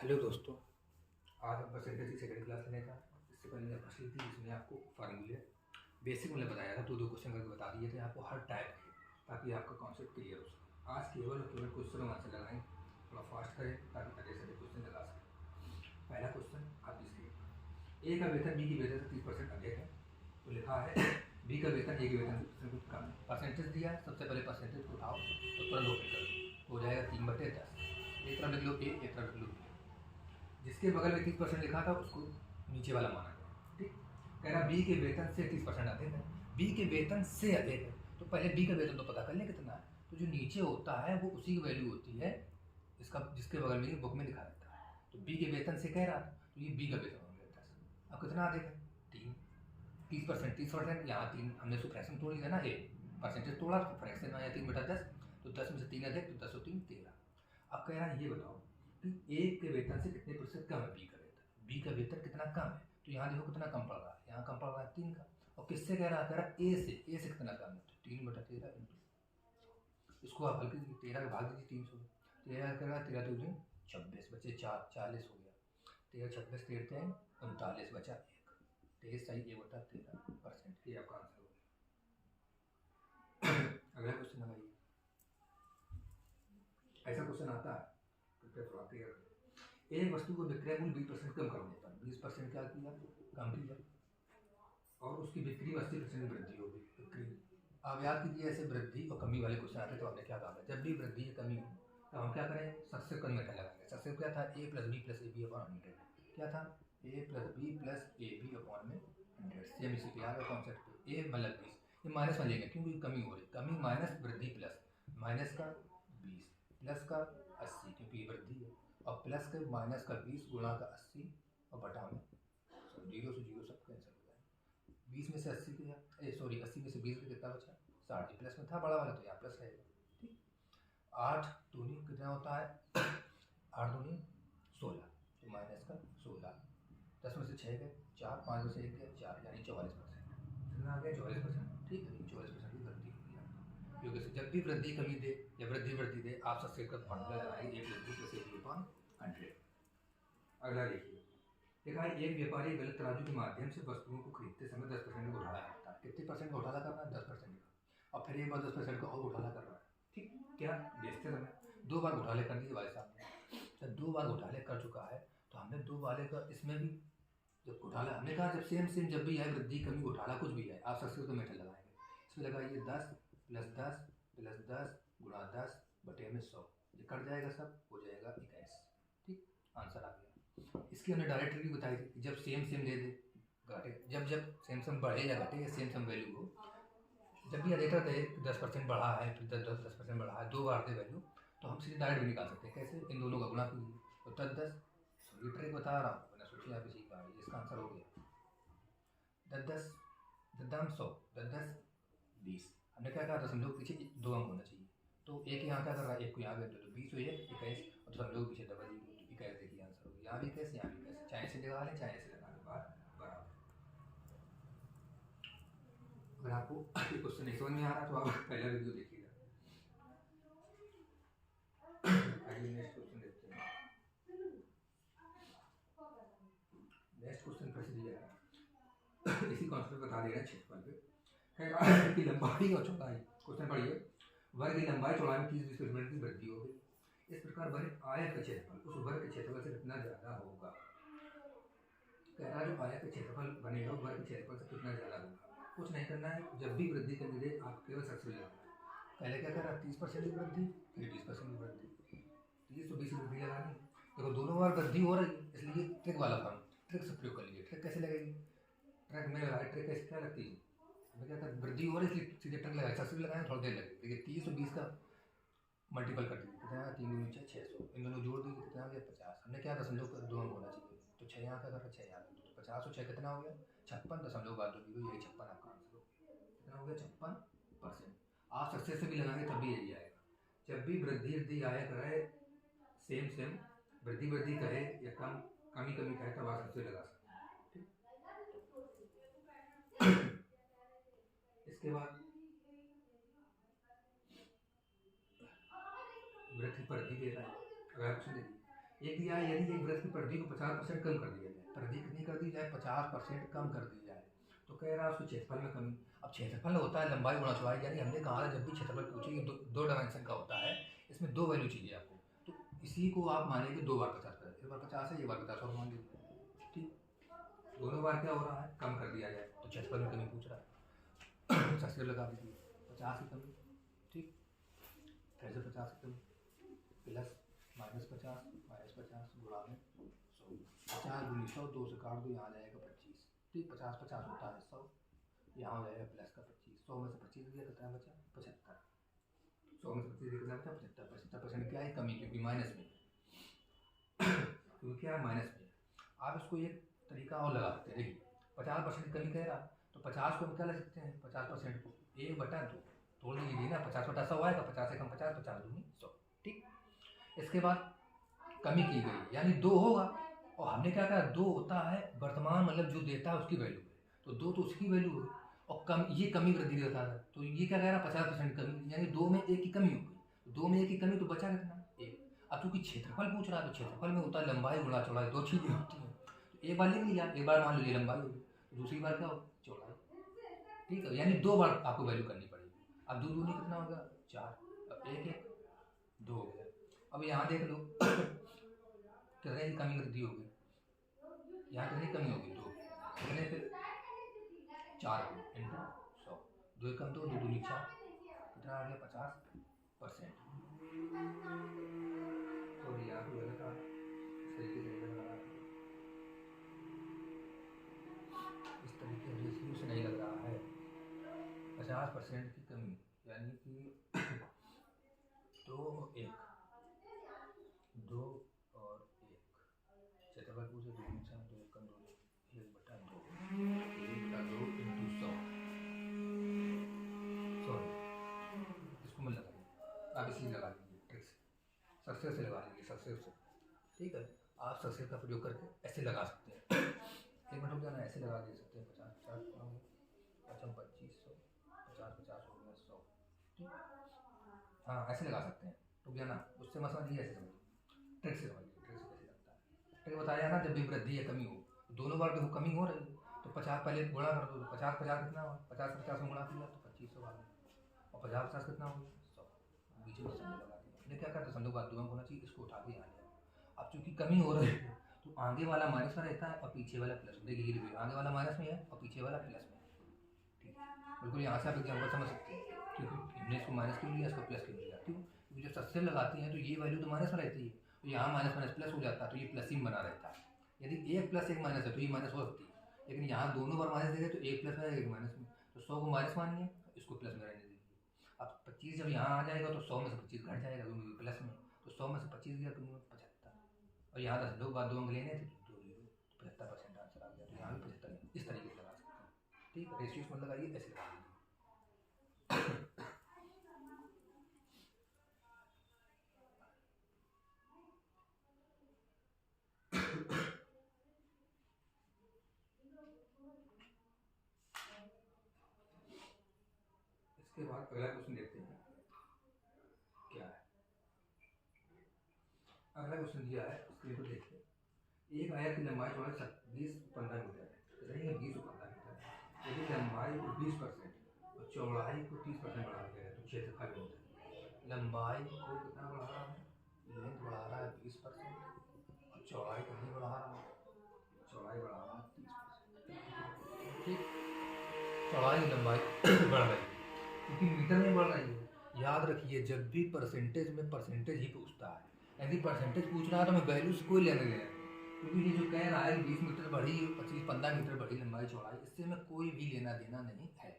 Hello दोस्तों, आज हम परसेंटेज की सेकंड क्लास लेने का। इससे पहले फर्स्ट ली थी जिसमें आपको फार्मूले बेसिक मैंने बताया था, दो क्वेश्चन करके बता दिए थे आपको हर टाइप के, ताकि आपका कॉन्सेप्ट क्लियर हो सके। आज केवल और केवल क्वेश्चन आंसर लगाएं, थोड़ा फास्ट करें ताकि अगले से क्वेश्चन लगा सकें। पहला क्वेश्चन आप इसलिए, ए का वेतन बी की वेतन से 30% अधिक है, तो लिखा है बी का वेतन ए के वेतन से कुछ कम है। परसेंटेज दिया, सबसे पहले परसेंटेज को उठाओ तो तुरंत ओपन कर दो, हो जाएगा 3/10। एक तरफ लिख लो ए, एक तरफ लिख लो बी। जिसके बगल में 30% लिखा था उसको नीचे वाला माना गया। ठीक, कह रहा बी के वेतन से 30% अधिक है, बी के वेतन से अधिक है, तो पहले बी का वेतन तो पता कर लें कितना है। तो जो नीचे होता है वो उसी की वैल्यू होती है इसका, जिसके बगल में बुक में लिखा रहता है। तो बी के वेतन से कह रहा था, तो ये बी का वेतन हो गया 10। अब कितना अधिक है? 3। 30%, यहाँ 3 हमने उसको फ्रैक्शन तोड़ लिया ना, ए परसेंटेज तोड़ा तो फ्रैक्शन आया 3/10, तो 10 में से 3 अधिक तो 10 और 3 13। अब कह रहा है ये बताओ कि ए के वेतन से कितने प्रतिशत कम है बी का वेतन, बी का वेतन कितना कम है। तो यहाँ देखो कितना कम पड़ रहा है, यहाँ कम पड़ रहा है 3 का। और किससे कह रहा है? कह रहा है ए से कितना कम है, तो 3/13 इंटू, इसको आप हल्के 13 का भाग दीजिए 300। 13 कह रहा है 13 2 26 बचे 4, 40 हो गया। 13 26 13 39 बचा 1, 23 सही 1/13%। ये आपका आंसर हो गया। अगला क्वेश्चन लगाइए। ऐसा क्वेश्चन आता है, कृपया थोड़ा क्लियर करें। एक वस्तु को विक्रय मूल्य 20% कम करने पर 20% क्या किया? कम किया, और उसकी बिक्री में 80% वृद्धि होगी। बिक्री, आप याद कीजिए ऐसे वृद्धि और कमी वाले क्वेश्चन आते तो हमने क्या कहा था, जब भी वृद्धि या कमी हो तो हम क्या करें? सक्सेसिव कन्वर्टर लगाएंगे। सक्सेसिव क्या था? a plus B plus A B upon 100। क्या था? a plus B plus A B upon में 100। सेम इसी पे आ गया कॉन्सेप्ट पे। a मतलब 20, ये माइनस में लेंगे क्योंकि कमी हो रही, कमी माइनस वृद्धि प्लस, माइनस का 20 प्लस का 80 क्योंकि ये वृद्धि है, और प्लस के माइनस का 20 गुणा का 80 और बटा में 0 से 0 सब कैंसिल हो जाए। 20 में से 80 गया, 80 में से 20 कितना बचा? 60। प्लस में था बड़ा वाला तो यहाँ प्लस रहेगा। ठीक, 8 दूनी कितना होता है? 8 दूनी 16, तो माइनस का 16। 10 में से 6 गए 4, 5 में से 1 गया 4, यानी 44%। कितना आ गया? 44%। ठीक है, 44% की वृद्धि होगी आपकी, क्योंकि जब भी वृद्धि कमी दे या वृद्धि दे आप सबसे का फॉर्मूला लगाएंगे a plus B plus A B upon 100। अगला देखिए, देखा है एक व्यापारी गलत तराजू के माध्यम से वस्तुओं को खरीदते समय 10% का घोटाला करता है। कितने परसेंट घोटाला कर रहा है? 10% का। और फिर एक बार 10% का और घोटाला कर रहा है। ठीक, क्या बेचते समय 2 बार घोटाले कर दिए भाई साहब ने। जब 2 बार घोटाले कर चुका है तो हमने 2 वाले का इसमें भी जब घोटाला, हमने कहा जब सेम जब भी है वृद्धि कमी घोटाला कुछ भी है, आप सक्सेस का मेथड लगाएंगे। इसमें लगाइए 10 प्लस 10 प्लस 10 गुणा 10 बटे में 100, ये कट जाएगा सब, हो जाएगा 21। ठीक, आंसर आ गया। इसकी हमने डायरेक्ट ट्रिक भी बताई थी, जब सेम दे दे घटे, जब सेम बढ़े या घटे या सेम वैल्यू हो, जब भी अधिकतर दे 10% बढ़ा है फिर 10% बढ़ा है, 2 बार दे वैल्यू, तो हम सीधे डायरेक्ट भी निकाल सकते हैं। कैसे? इन दोनों का गुणा कीजिए तो 10 ये ट्रिक बता रहा हूँ, मैंने सोची आप इसी का, इसका आंसर हो गया 10 10 100 10 20। हमने क्या कहा? दशमलव पीछे 2 अंक होना चाहिए, तो एक यहाँ क्या कर रहा है, एक को यहाँ भेज दो तो 20 हुई है 21, और दशमलव पीछे डबल 0 तो 21। देखिए आंसर हो गया। यहाँ भी कैसे, यहाँ भी कैसे, चाहे से लगा लें चाहे से लगा लें, बात बराबर। अगर आपको क्वेश्चन नहीं समझ में आ रहा तो आप पहला वीडियो देखिएगा। आइए नेक्स्ट क्वेश्चन देखते हैं। नेक्स्ट क्वेश्चन फिर से दिया है, इसी कॉन्सेप्ट बता दे रहे हैं क्षेत्रफल पे कि लंबाई और चौड़ाई। क्वेश्चन पढ़िए, वर्ग की लंबाई चौड़ाई में 30 सेंटीमीटर की वृद्धि हो गई। इस प्रकार वर्ग आयत का क्षेत्रफल उस वर्ग के क्षेत्रफल से कितना ज्यादा होगा। कह रहा है जो आयत का क्षेत्रफल बनेगा वर्ग के क्षेत्रफल से कितना ज्यादा होगा। कुछ नहीं करना है, जब भी वृद्धि करनी दे आप केवल सक्सेस लगाना है। पहले क्या कर रहा है? 30% की वृद्धि, फिर 20% की वृद्धि, 30 तो 20 की वृद्धि लगानी। देखो दोनों बार वृद्धि हो रही है, इसलिए ट्रिक वाला फॉर्म, ट्रिक से प्रयोग कर लीजिए। ट्रिक कैसे लगेगी? ट्रिक में लगाए, ट्रिक कैसे क्या लगती है? हमें क्या करते, वृद्धि हो रही है इसलिए सीधे ट्रिक लगाए, सक्सेस लगाए थोड़ी देर लगे। देखिए 30 और 20 का मल्टीपल कर दीजिए, कितना आया? 3 दूनी 6 600, इन दोनों जोड़ दीजिए कितना आ गया? 50। हमने क्या दशमलव कर 2 अंक होना चाहिए, तो 6 यहाँ का कर 6 यहाँ, तो 50 और 6 कितना हो गया? 56 दशमलव बाद 2 जीरो, यही 56 आपका आंसर हो गया। कितना हो गया? 56%। आप सक्सेस से भी लगाएंगे तब भी यही आएगा। जब भी वृद्धि आया करे सेम वृद्धि कहे या कमी कहे तब आप सबसे लगा सकते हैं। ठीक, इसके बाद वृद्धि पर दे रहा है। अगला क्वेश्चन देखिए, एक दिया है यदि एक वृत्त की परिधि को 50% कम कर दिया जाए, परिधि कितनी कर दी जाए 50% कम कर दी जाए, तो कह रहा है उसके क्षेत्रफल में कमी। अब क्षेत्रफल होता है लंबाई गुणा चौड़ाई, यानी हमने कहा था जब भी क्षेत्रफल पूछे ये दो डायमेंशन का होता है, इसमें दो वैल्यू चाहिए आपको, तो इसी को आप मानेंगे 2 बार 50, एक बार 50 है एक बार 50 और मान लीजिए, ठीक। दोनों बार क्या हो रहा है कम कर दिया जाए, तो क्षेत्रफल में कमी पूछ रहा है, सब्सिट्यूट लगा दीजिए 50 की कमी, ठीक। फिर से 50 की कमी प्लस -50 गुणा में 100, 50 गुनी 100, 2 से काट दो, यहाँ आ जाएगा 25, ठीक। 50 50 होता है 100, यहाँ हो जाएगा प्लस का 25, 100 में से 25 गया कितना बचा 75, 100 में से 25 कितना बचा 75, 75% क्या है कमी, क्योंकि माइनस में क्योंकि क्या है माइनस में। आप इसको एक तरीका और लगा सकते हैं, देखिए 50% कमी कह रहा, तो 50 को हम क्या ले सकते हैं 50% को 1/2 तोड़ लीजिए ना, 50 बटा 100 आएगा, 50 से कम 50, 50 दूनी 100, ठीक। इसके बाद कमी की गई यानी 2 होगा, और हमने क्या कहा 2 होता है वर्तमान मतलब जो देता है उसकी वैल्यू है, तो 2 तो उसकी वैल्यू है, और कम ये कमी वृद्धि देता है, तो ये क्या कह रहा है 50% कमी, यानी 2 में 1 की कमी हो गई, 2 में 1 की कमी तो बचा कितना 1। अब चूंकि क्षेत्रफल पूछ रहा है तो क्षेत्रफल में होता है लंबाई गुणा चौड़ाई, दो चीज़ें होती हैं, तो एक बार लिख लिया, एक बार मान लीजिए लंबाई होगी, दूसरी बार क्या हो चौड़ाई, ठीक है, यानी 2 बार आपको वैल्यू करनी पड़ेगी। अब 2 दूनी कितना हो गया 4, अब 1 1 2 हो गया। अब यहाँ देख लो कितने की कमी वृद्धि होगी, यहाँ कितनी कमी होगी 2, कितने पे 4 को इंटू 100, 2 कम 2 2 दूनी 4, कितना आ गया 50%। तो यहाँ पे गलत आ इस तरीके से लग रहा है, इस तरीके रेशियो से नहीं लग रहा है, 50% की कमी यानी कि 2 1 2 और 1 क्षेत्रफल पूछे 2 4 2 1 2 1/2 1/2 इंटू 100, सॉरी इसको मैं लगा लीजिए, आप इसी लगा लीजिए ट्रिक से, सक्सेस से लगा लीजिए, सक्सेस से, ठीक है। आप सक्सेस का प्रयोग करके ऐसे लगा सकते हैं, एक मिनट रुक जाना, ऐसे लगा दे सकते हैं 50 50 कितना हो गया 2500, 50 50 हो गया 100, ठीक। हाँ ऐसे लगा सकते हैं, रुक जाना उससे मत समझिए, ऐसे समझिए ट्रिक से, समझिए ट्रिक से कैसे लगता है। ट्रिक बताया ना जब भी वृद्धि या कमी हो, दोनों बार देखो कमी हो रही है, तो 50 पहले गुणा कर दो, 50 50 कितना हुआ 50 50 में गुणा किया तो 2500 आ गया, और 50 50 कितना हो गया 100, बीच में दशमलव लगा दिया, हमने क्या करता दशमलव बाद 2 अंक होना चाहिए, इसको उठा के यहाँ ले आओ। अब चूंकि कमी हो रही है तो आगे वाला माइनस में रहता है और पीछे वाला प्लस में, देखिए आगे वाला माइनस में है और पीछे वाला प्लस में, ठीक है। बिल्कुल यहाँ से आप एग्जाम्पल समझ सकते हैं, क्योंकि हमने इसको माइनस क्यों लिया इसको प्लस क्यों लिया, क्यों क्योंकि जब सबसे लगाते हैं तो ये वैल्यू तो माइनस में रहती है, तो यहाँ माइनस माइनस प्लस हो जाता है, तो ये प्लस ही बना रहता है। यदि एक प्लस एक माइनस है तो ये माइनस हो सकती है, लेकिन यहाँ दोनों बार माइनस देंगे तो एक प्लस में एक माइनस में, तो 100 को माइनस मानिए इसको प्लस में रहने दीजिए। अब 25 जब यहाँ आ जाएगा तो 100 में से 25 घट जाएगा क्योंकि प्लस में, तो 100 में से 25 गया तो 75, और यहाँ 10 लोग बाद 2 अंक लेने थे तो 75% आंसर आ गया, तो यहाँ भी 75 इस तरीके से लगा सकते हैं, ठीक है। रेशियो में लगाइए ऐसे लगा लीजिए। इसके बाद अगला क्वेश्चन देखते हैं क्या है। अगला क्वेश्चन दिया है स्क्रीन पर देखिए, एक आयत की लंबाई चौड़ाई 20-15 मीटर है, 20 और 15 मीटर है, यदि लंबाई को 20% और चौड़ाई को 30% बढ़ा दिया है तो क्षेत्रफल होता है। लंबाई को कितना बढ़ा रहा है, लेंथ बढ़ा रहा है 20% और चौड़ाई कितनी बढ़ा रहा है, चौड़ाई बढ़ा रहा है 30%, ठीक। चौड़ाई लंबाई बढ़ रही है क्योंकि मीटर में बढ़ रही है। याद रखिए जब भी परसेंटेज में परसेंटेज ही पूछता है, यदि परसेंटेज पूछ रहा है तो हमें वैल्यू से कोई लेना देना नहीं, क्योंकि ये जो कह रहा है 20 मीटर बढ़ी 25-15 मीटर बढ़ी लंबाई चौड़ाई, इससे हमें कोई भी लेना देना नहीं है।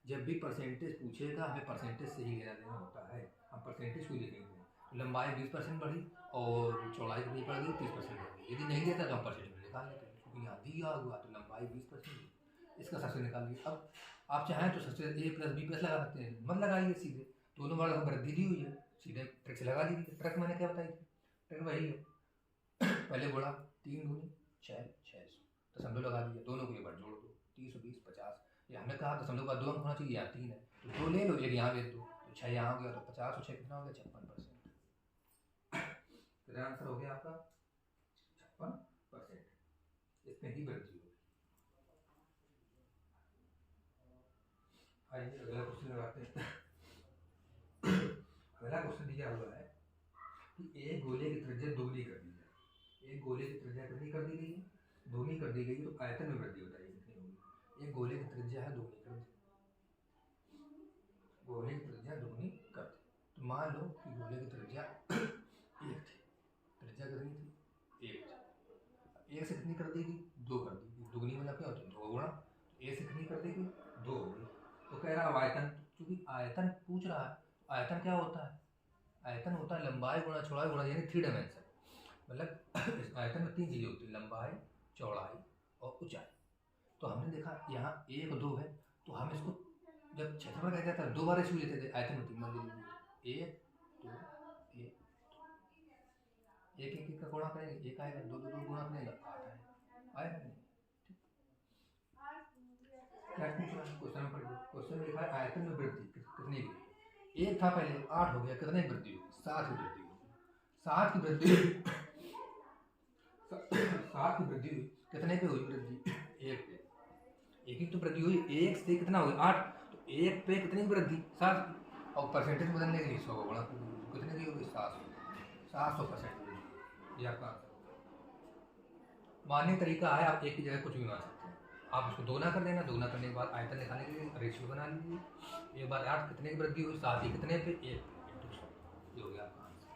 जब भी परसेंटेज पूछेगा हमें परसेंटेज से ही लेना देना होता है, हम परसेंटेज को देखेंगे। लंबाई 20% बढ़ी और चौड़ाई कितनी बढ़ गई 30% बढ़ गई, यदि नहीं देता तो हम परसेंटेज में निकाल लेते हैं, क्योंकि यहाँ दिया हुआ तो लंबाई 20%, इसका सबसे निकालिए। अब आप चाहें तो सबसे a प्लस बी प्लस लगा सकते हैं, मत लगाइए सीधे, दोनों बार वृद्धि दी हुई है सीधे ट्रिक से लगा दीजिए। ट्रिक मैंने क्या बताई थी, ट्रिक वही है पहले गुणा 3 दूनी 6 600, दशमलव लगा दीजिए, दोनों को एक बार जोड़ दो 30 और 20 50, ये हमने कहा दशमलव का 2 अंक होना चाहिए, यहाँ 3 है तो 2 ले लो, एक यहाँ भेज दो, तो 6 यहाँ हो गया, तो 50 और 6 कितना हो गया 56%। कितना आंसर हो गया आपका इसमें ही वृद्धि होगी। आइए अगला क्वेश्चन लगाते हैं। अगला क्वेश्चन दिया हुआ है कि एक गोले की त्रिज्या दोगुनी कर दी जाए। एक गोले की त्रिज्या कितनी कर दी गई है? दोगुनी कर दी गई है, तो आयतन में वृद्धि बताइए कितनी होगी। एक गोले की त्रिज्या है दोगुनी कर दी, गोले की त्रिज्या दोगुनी कर दी। तो मान लो कि गोले की त्रिज्या एक थी, त्रिज्या कितनी थी? एक थी। एक से कितनी कर देगी? दो कर देगी। दोगुनी मतलब क्या होती है? दो गुणा। एक से कितनी कर देगी? दो होगी। तो कह रहा है आयतन, क्योंकि आयतन पूछ रहा है, आयतन क्या होता है? आयतन होता है लंबाई गुणा चौड़ाई गुणा, यानी 3 डायमेंशन। मतलब इस आयतन में 3 चीज़ें होती हैं, लंबाई, चौड़ाई और ऊंचाई। तो हमने देखा यहाँ 1 2 है, तो हम इसको जब क्षेत्रफल कहा जाता है 2 बार इसको लेते थे। आयतन में 3 बार ले लीजिए, 1 2 1, एक एक एक का गुणा करेंगे, एक आएगा, दो दो गुणा करेंगे, 8 आएगा। आएगा नहीं? क्या पूछ रहा है क्वेश्चन में? पढ़िए, क्वेश्चन में लिखा है आयतन में वृद्धि कितनी की? एक था पहले, 8 हो गया, कितने की वृद्धि होगी? 7 की वृद्धि होगी। 7 की वृद्धि 7 की वृद्धि हुई, कितने पे हुई वृद्धि? 1 पे। एक ही तो वृद्धि हुई, 1 से कितना हुई? 8। तो 1 पे कितनी की वृद्धि? 7 की। और परसेंटेज बदलने के लिए 100 का गुणा कितने की होगी? 700% ये आपका आंसर। मान्य तरीका है, आप एक की जगह कुछ भी मान सकते हैं। आप उसको दोगुना कर देना, दोगुना करने के बाद आयतन निकालने के लिए रेशियो बना लीजिए। एक बार 8 कितने की वृद्धि हुई? 7 ही कितने पे? 1 पे, इंटू 100। ये हो गया आपका आंसर।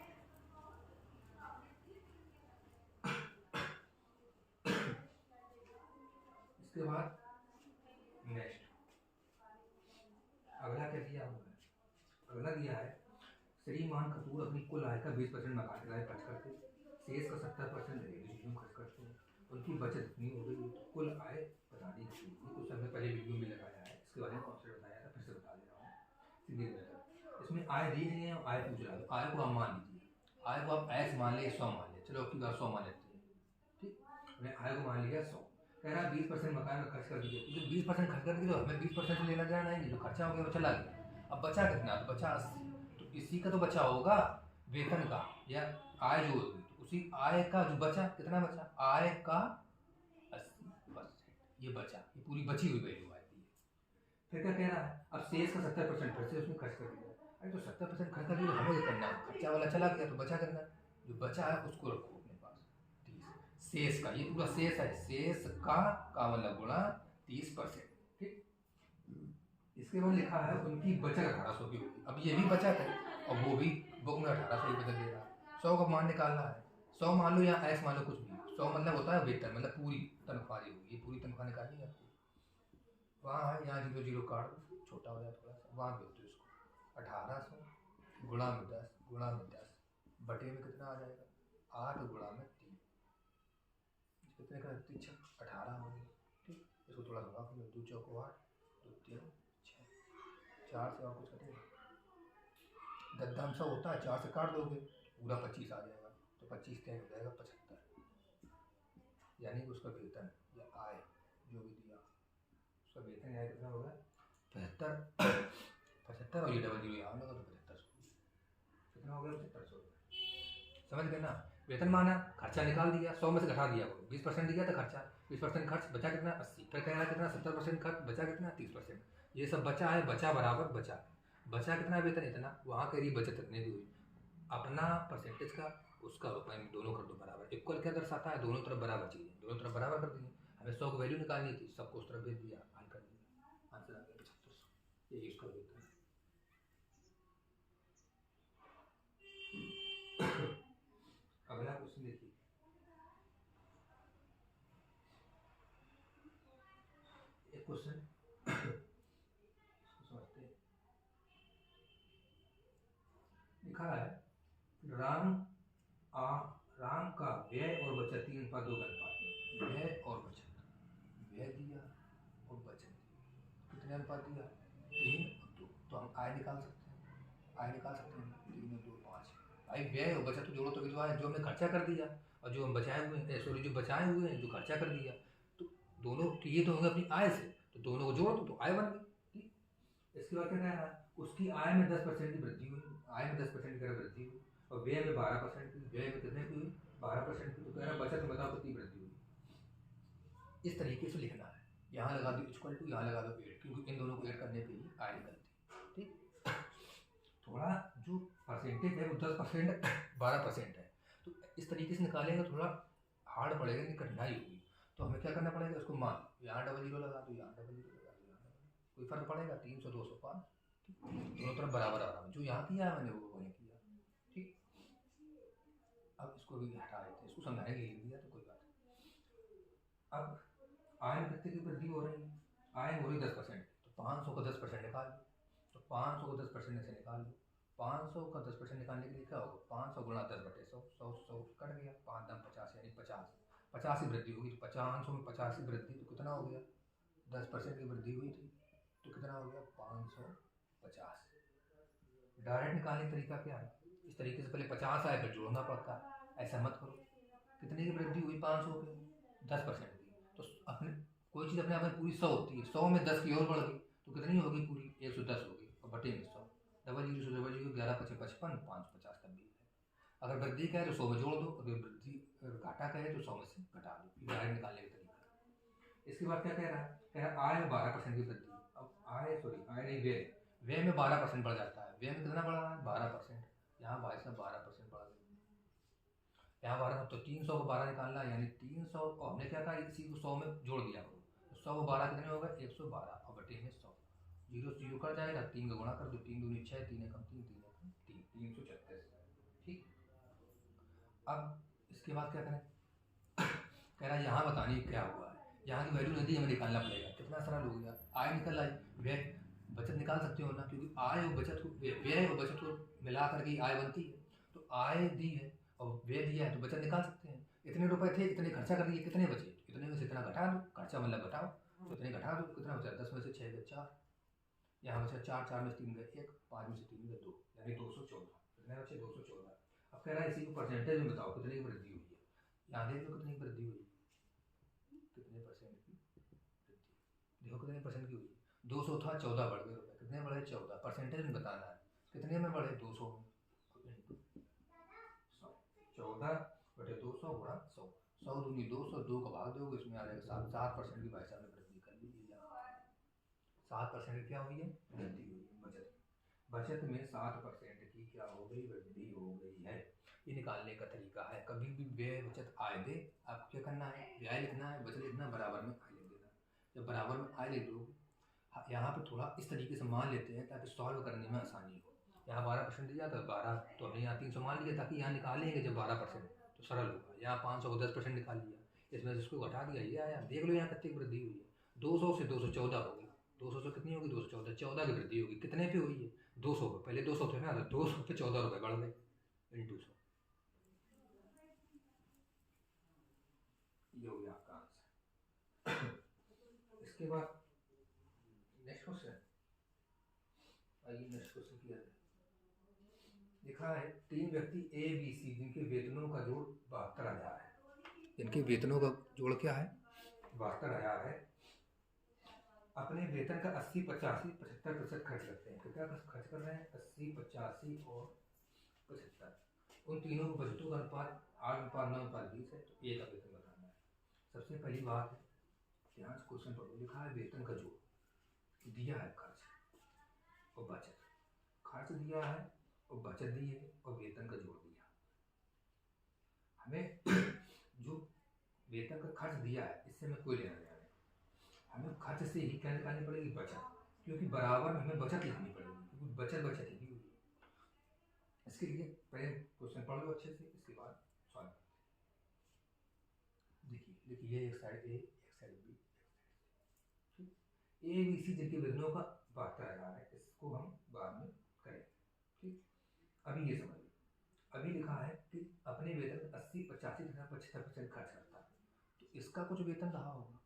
इसके बाद नेक्स्ट अगला क्या दिया हुआ है? अगला दिया है श्रीमान कपूर अपनी कुल आय का 20% मकान किराए खर्च करते, शेष का 70% घरेलू चीजों में खर्च करते हैं। उनकी बचत इतनी हो गई, तो कुल आय बतानी चाहिए। कुछ हमने पहले वीडियो में लगाया है, इसके बारे में कॉन्सेप्ट बताया था, फिर से बता दे रहा हूँ सीधे मेथड। इसमें आय दी नहीं है, आय पूछ रहा है, आय को आप मान लीजिए। आय को आप x मान ले, 100 मान ले, चलो आपकी बात 100 मान लेते हैं, ठीक। हमने आय को मान लिया 100। कह रहा है 20% मकान में खर्च कर दीजिए। तो 20% खर्च कर दीजिए, तो हमें 20% लेना देना नहीं, जो खर्चा हो गया वो चला गया। अब बचा कितना? तो बचा 80। तो इसी का तो बचा होगा वेतन का या आय जो होगी, तो उसी आय का जो बचा, कितना बचा? आय का 80%। ये बचा, ये पूरी बची हुई वैल्यू आती है। फिर क्या कह रहा है? अब शेष का 70% फिर से उसमें खर्च कर दिया। अरे तो 70% खर्च कर दिया, तो हमें करना है, खर्चा वाला चला गया, तो बचा करना, जो बचा है उसको रखो अपने पास 30। शेष का, ये पूरा शेष है, शेष का मतलब गुणा 30%, ठीक। इसके बाद लिखा है उनकी बचत 1800 की होगी। अब ये भी बचत है और वो भी बुक में 1800 ही बदल दे रहा है। 100 का मान निकालना है, 100 मान लो या x मान लो, कुछ भी। 100 मतलब होता है वेतन, मतलब पूरी तनख्वाह जो होगी, ये पूरी तनख्वाह निकालनी है आपको। वहाँ है, यहाँ 0 0 काट दो, छोटा हो जाए थोड़ा सा, वहाँ भेज दो इसको। 1800 गुणा में 10 गुणा में 10 बटे में कितना आ जाएगा? 8 गुणा में 3, कितने का? 18 हो गया, ठीक। इसको थोड़ा सा 2 चौको 8, 2 3 6, 4 से और कुछ कटेगा? 10 दाम सा होता है, 4 से काट दोगे पूरा 25 आ जाएगा, तो 25 3 हो जाएगा 75। यानी कि उसका वेतन या आय जो भी दिया, उसका वेतन या कितना होगा? 75। 75 और ये डबल जीरो यहाँ लगा तो 7500। कितना हो गया? 7500 रुपये। समझ गए ना? वेतन माना, खर्चा निकाल दिया, 100 में से घटा दिया, 20% दिया था खर्चा, 20% खर्च, बचा कितना? 80। फिर कह रहा कितना? 70% खर्च, बचा कितना? 30%। ये सब बचा है, बचा बराबर बचा। बचा कितना वेतन? इतना। वहाँ कह रही बचत इतने की हुई, अपना परसेंटेज का उसका रुपये में दोनों कर दो बराबर। इक्वल क्या दर्शाता है? दोनों तरफ बराबर चीज़ें, दोनों तरफ बराबर कर दिए। हमें 100 की वैल्यू निकालनी थी, सबको उस तरफ भेज दिया, हल कर दिया, आंसर आ गया 7500। यही उसका वेतन है। अगला क्वेश्चन देखिए, एक क्वेश्चन समझते हैं। लिखा है राम का व्यय और बचत 3:2 का अनुपात में। व्यय और बचत, व्यय दिया और बचत दिया, कितने अनुपात दिया? 3 और 2। तो हम आय निकाल सकते हैं, आय निकाल सकते हैं, 3 और 2 5। भाई व्यय और बचत तो जोड़ो तो जो है, जो हमने खर्चा कर दिया और जो हम बचाए हुए हैं, सॉरी जो बचाए हुए हैं, जो खर्चा कर दिया, तो दोनों ये तो होंगे अपनी आय से, तो दोनों को जोड़ो तो आय बन गई, ठीक। इसके बाद क्या कह रहा है? उसकी आय में 10% की वृद्धि हुई, आय में 10% की वृद्धि हुई, और व्यय में 12% की, व्यय में कितने की हुई? 12% की। तो कह रहा बचत में बताओ कितनी वृद्धि हुई? इस तरीके से लिखना है। यहाँ लगा दो इक्वल टू, यहाँ लगा दो 8, क्योंकि इन दोनों को ऐड करने पे ही आय निकलती है। ठीक, थोड़ा जो परसेंटेज है वो 10% 12% है, तो इस तरीके से निकालेंगे थोड़ा हार्ड पड़ेगा, नहीं कठिनाई होगी। तो हमें क्या करना पड़ेगा, उसको मान यहाँ डबल जीरो लगा दो, यहाँ डबल जीरो लगा दो, यहाँ कोई फर्क पड़ेगा, 300 200 5, दोनों तरफ बराबर आ रहा है, जो यहाँ किया है मैंने वो वहीं किया। ठीक, अब इसको भी हटा देते हैं, इसको समझाने के लिए लिख दिया तो कोई बात नहीं। अब आयन कितने की वृद्धि हो रही है, आयन हो रही 10%, तो 500 का 10% निकाल लो, तो 500 को 10% से निकाल लो। 500 का 10% निकालने के लिए क्या होगा, 500 गुणा 10/100, 100 कट गया, 5 दाम 50 यानी 50 की वृद्धि होगी, तो 500 में 50 की वृद्धि तो कितना हो गया, 10% की वृद्धि हुई थी, तो कितना हो गया 550। डायरेक्ट निकालने का तरीका क्या है, इस तरीके से पहले 50 आए फिर जोड़ना पड़ता है, ऐसा मत करो। कितने की वृद्धि हुई, 500 की, 10% की, तो अपने कोई चीज़ अपने आप में पूरी 100 होती है, 100 में 10 की और बढ़ गई तो कितनी होगी पूरी, 110 होगी, और बटे में 100, डबल जीरो से डबल जीरो 11 × 55 550 तब भी है। अगर वृद्धि का है तो 100 में जोड़ दो, अगर वृद्धि घाटा का है तो 100 में से घटा दो, डायरेक्ट निकालने का तरीका। इसके बाद क्या कह रहा है, कह रहा है आय में 12% की वृद्धि। अब आय नहीं व्यय में 12% बढ़ जाता है, व्यय में कितना बढ़ रहा है 12%, यहाँ भाई साहब 12% बढ़ गया, यहाँ 12, तो 300 को 12 निकालना है, यानी 300, और हमने क्या कहा इसी को 100 में जोड़ दिया करो, तो 100 को 12 कितने होगा 112, और बटे में 100, जीरो से जीरो कट जाएगा, 3 का गुणा कर दो, 3 दूनी 6, 3 एकम 3, 3 एकम 3, 336। ठीक, अब इसके बाद क्या करें, कह रहा है यहाँ बतानी क्या हुआ है, यहाँ की वैल्यू नहीं दी, हमें निकालना पड़ेगा, कितना सरल हो गया, आय निकल आई, व्यय बचत निकाल सकते हो ना, क्योंकि आय और बचत को, व्यय और बचत को मिला करके आय बनती है, तो आय दी है और व्यय दिया है तो बचत निकाल सकते हैं। इतने रुपए थे, इतने खर्चा कर दिए, कितने बचे, इतने में से इतना घटा दो, खर्चा मतलब घटाओ, तो इतने घटा दो, कितना बचा, 10 में से 6 गए 4, यहाँ बचा 4, 4 में से 3 गए 1, 5 में से 3 गए 2, यानी 214, कितने बचे 214। अब कह रहा है इसी को परसेंटेज में बताओ कितने की वृद्धि हुई है, यहाँ देख लो कितनी वृद्धि हुई, कितने परसेंट की वृद्धि, देखो कितने परसेंट की हुई, 200 था 14 बढ़ गए रुपए, कितने बढ़े 14, परसेंटेज में बताना है, कितने में बढ़े 200 में, 14/200 गुणा 100, 100 दूनी 200, 2 का भाग दोगे इसमें आ जाएगा 7% की भाई साहब ने वृद्धि कर लीजिए, यहाँ 7% क्या हुई है वृद्धि हुई है, बचत में 7% की क्या हो गई वृद्धि हो गई है। ये निकालने का तरीका है, कभी भी व्यय बचत आय दे, आपको क्या करना है, व्यय लिखना है, बचत लिखना, बराबर में आय लिख देना। जब बराबर में आय लिख दो, यहाँ पे थोड़ा इस तरीके से मान लेते हैं ताकि सॉल्व करने में आसानी हो। यहाँ 12% दिया था, 12 तो हमने यहाँ 300 मान लिया, ताकि यहाँ निकालेंगे जब 12% तो सरल होगा। यहाँ 500 को 10% निकाल लिया, इसमें से इसको घटा दिया, ये आया, देख लो यहाँ कितनी वृद्धि हुई है, 200 से 214 होगी, 200 से कितनी होगी 214, 14 की वृद्धि होगी, कितने पे हुई है 200 पे, पहले 200 थे ना, तो 200 पे 14 रुपये बढ़ गए इंटू 100, ये हो गया आपका आंसर। इसके बाद नेक्स्ट क्वेश्चन, आइए नेक्स्ट क्वेश्चन किया है, लिखा है 3 व्यक्ति ए बी सी जिनके वेतनों का जोड़ 72,000 है, जिनके वेतनों का जोड़ क्या है 72,000 है, अपने वेतन का 80, 85, 75% खर्च करते हैं, कितना खर्च कर रहे हैं 80, 85 और 75, उन तीनों को बचतों का अनुपात 8:9:20 है, तो ए का वेतन बताना है। सबसे पहली बात है, ध्यान से क्वेश्चन पढ़ो, लिखा है वेतन का जोड़ दिया है, खर्च और बचत, खर्च दिया है और बचत दी है और वेतन का जोड़ दिया, हमें जो वेतन का खर्च दिया है इससे हमें कोई लेना देना नहीं, हमें खर्च से ही क्या निकालनी पड़ेगी बचत, क्योंकि बराबर में हमें बचत लिखनी पड़ेगी, क्योंकि बचत ही हुई। इसके लिए पहले क्वेश्चन पढ़ लो अच्छे से, इसके बाद सॉल्व देखिए, देखिए ये एक साइड ए, एक साइड बी, ठीक, ए बी सी जिनके वेतनों का 72,000 है, इसको हम बाद में करें, ठीक। अभी ये समझिए, अभी लिखा है कि अपने वेतन 80, 85 तथा 75% खर्च करता है, तो इसका कुछ वेतन रहा होगा,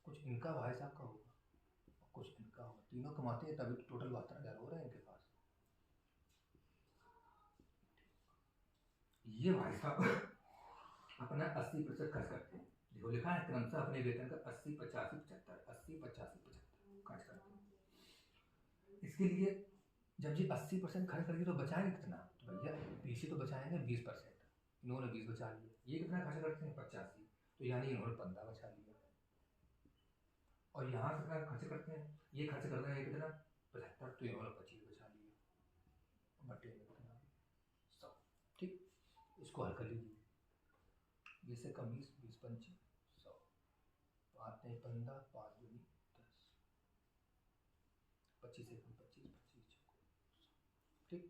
कुछ इनका भाई साहब का होगा, कुछ इनका होगा, तीनों कमाते हैं तभी तो टोटल 72,000 हो रहे हैं इनके पास। ये भाई साहब अपना 80% खर्च करते हैं, देखो लिखा है क्रमशः अपने वेतन का 80, 85, 75, 80, 85, 75 खर्च करते हैं। इसके लिए जब ये 80% खर्च करेंगे तो बचाएंगे कितना, तो भैया पीछे तो बचाएंगे 20%, इन्होंने 20 बचा लिया, ये कितना खर्च करते हैं 85, तो यानी इन्होंने 15 बचा लिया, और यहाँ से कितना खर्च करते हैं, ये खर्च करते हैं कितना 75, तो यहाँ 25 बचा लिया, बटे में कितना 100। ठीक, इसको हल कर लीजिए, 20 से कम 20, 20 पंचे 100, 5 नहीं 15, 5 दूनी 10, 25 से कम 25, 25 चौको। ठीक,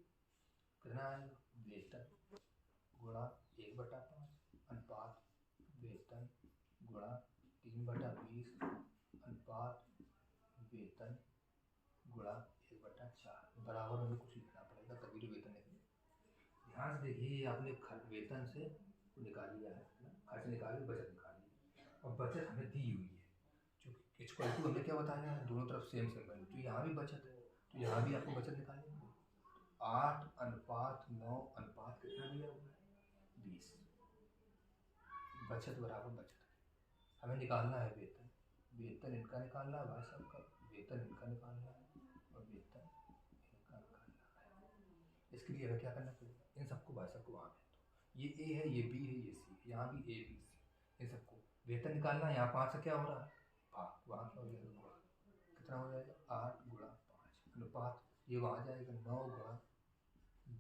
कितना आएगा, वेतन गुणा 1/5 अनुपात वेतन गुणा 3/20 अनुपात वेतन गुणा 1/4 बराबर हमें कुछ लिखना पड़ेगा, तभी तो वेतन निकले। ध्यान से देखिए, आपने वेतन से निकाल लिया है, खर्च निकाल लिया, बचत निकाल ली, और बचत हमें दी हुई है, चूँकि इक्वल टू हमने क्या बताया है, दोनों तरफ सेम सेम वैल्यू, तो यहाँ भी बचत है, तो यहाँ भी आपको बचत निकालनी है। 8/9 अनुपात कितना दिया हुआ है, 20, बचत बराबर बचत, हमें निकालना है वेतन, वेतन इनका निकालना है भाई साहब का, वेतन इनका निकालना है, और वेतन इनका निकालना है। इसके लिए हमें क्या करना पड़ेगा, इन सबको भाई साहब को वहाँ भेज दो, ये ए है, ये बी है, ये सी, यहाँ भी ए बी सी, इन सबको वेतन निकालना है। यहाँ 5 से क्या हो रहा है भाग, वहाँ क्या हो जाएगा, कितना हो जाएगा 8 गुणा 5 अनुपात, ये वहाँ जाएगा 9 गुणा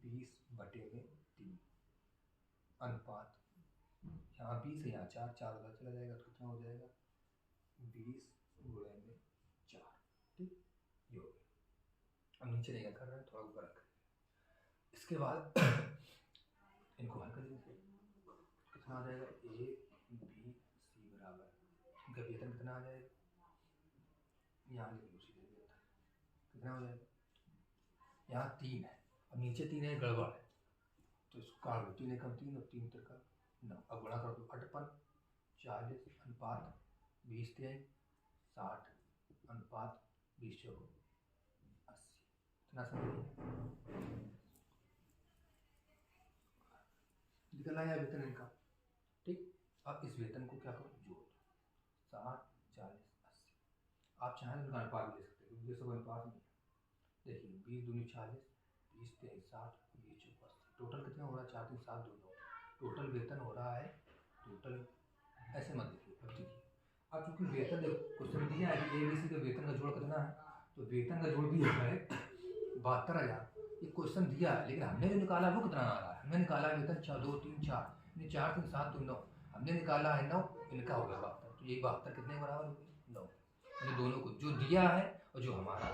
20/3 अनुपात, यहाँ 20 है, यहाँ 4, 4 उधर चला जाएगा, तो कितना हो जाएगा 20 गुणे में 4। ठीक, ये हो गया। अब नीचे नहीं कर रहे हैं, थोड़ा ऊपर रख, इसके बाद इनको हल कर लीजिए, कितना आ जाएगा ए बी सी बराबर, इनका वेतन कितना आ जाएगा, यहाँ लिख लो सीधे वेतन कितना हो जाएगा, यहाँ 3 है, अब नीचे 3 है, गड़बड़ है, तो इसको काट दो, 3 एकम 3 और 3 त्रिका 9, अब गुणा कर दो, 58 40 अनुपात 20 3 60 अनुपात 20 चौको 80, इतना समझिए, निकल आया वेतन इनका। ठीक, अब इस वेतन को क्या करो, जोड़ दो, 60 40 80, आप चाहें तो इनका अनुपात ले सकते हैं, क्योंकि ये सब अनुपात नहीं है। देखिए 20 दूनी 40, 20 3 60, 20 चौको 80, टोटल कितना हो रहा है, 4 3 7 2 9, टोटल वेतन हो रहा है, टोटल ऐसे मत देखिए, अब देखिए, अब चूंकि वेतन क्वेश्चन दिया है कि ए बी सी का वेतन का जोड़ कितना है, तो वेतन का जोड़ दिया है 72,000, ये क्वेश्चन दिया है, लेकिन हमने जो निकाला वो कितना आ रहा है, हमने निकाला वेतन 2 3 4, 4 3 7 2 9, हमने निकाला है 9, इनका हो गया 72, तो ये 72 कितने बराबर हो गए 9, यानी दोनों को जो दिया है और जो हमारा है,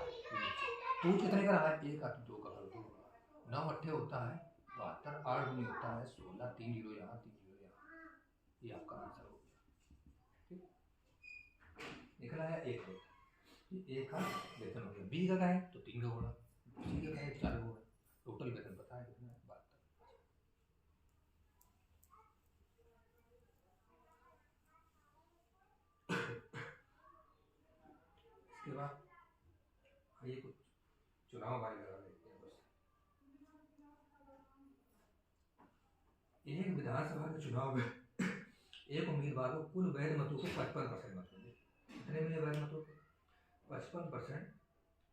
तो कितने का रहा है, 1 8 2 का 2, 9 8 होता है 72, 8 दूनी होता है 16, 3 जीरो यहाँ 3 जीरो यहाँ, ये आपका आंसर हो गया। ठीक, निकला है 1 वेतन, ये A का वेतन हो गया, बी का है तो 3 का होगा, सी का है 4 होगा, टोटल वेतन पता है कितना है 72। इसके बाद आइए कुछ चुनाव वाले लगा लेते हैं बस। एक विधानसभा के चुनाव में एक उम्मीदवार को कुल वैध मतों को 55% मत मिले, कितने मिले वैध मतों को, 55%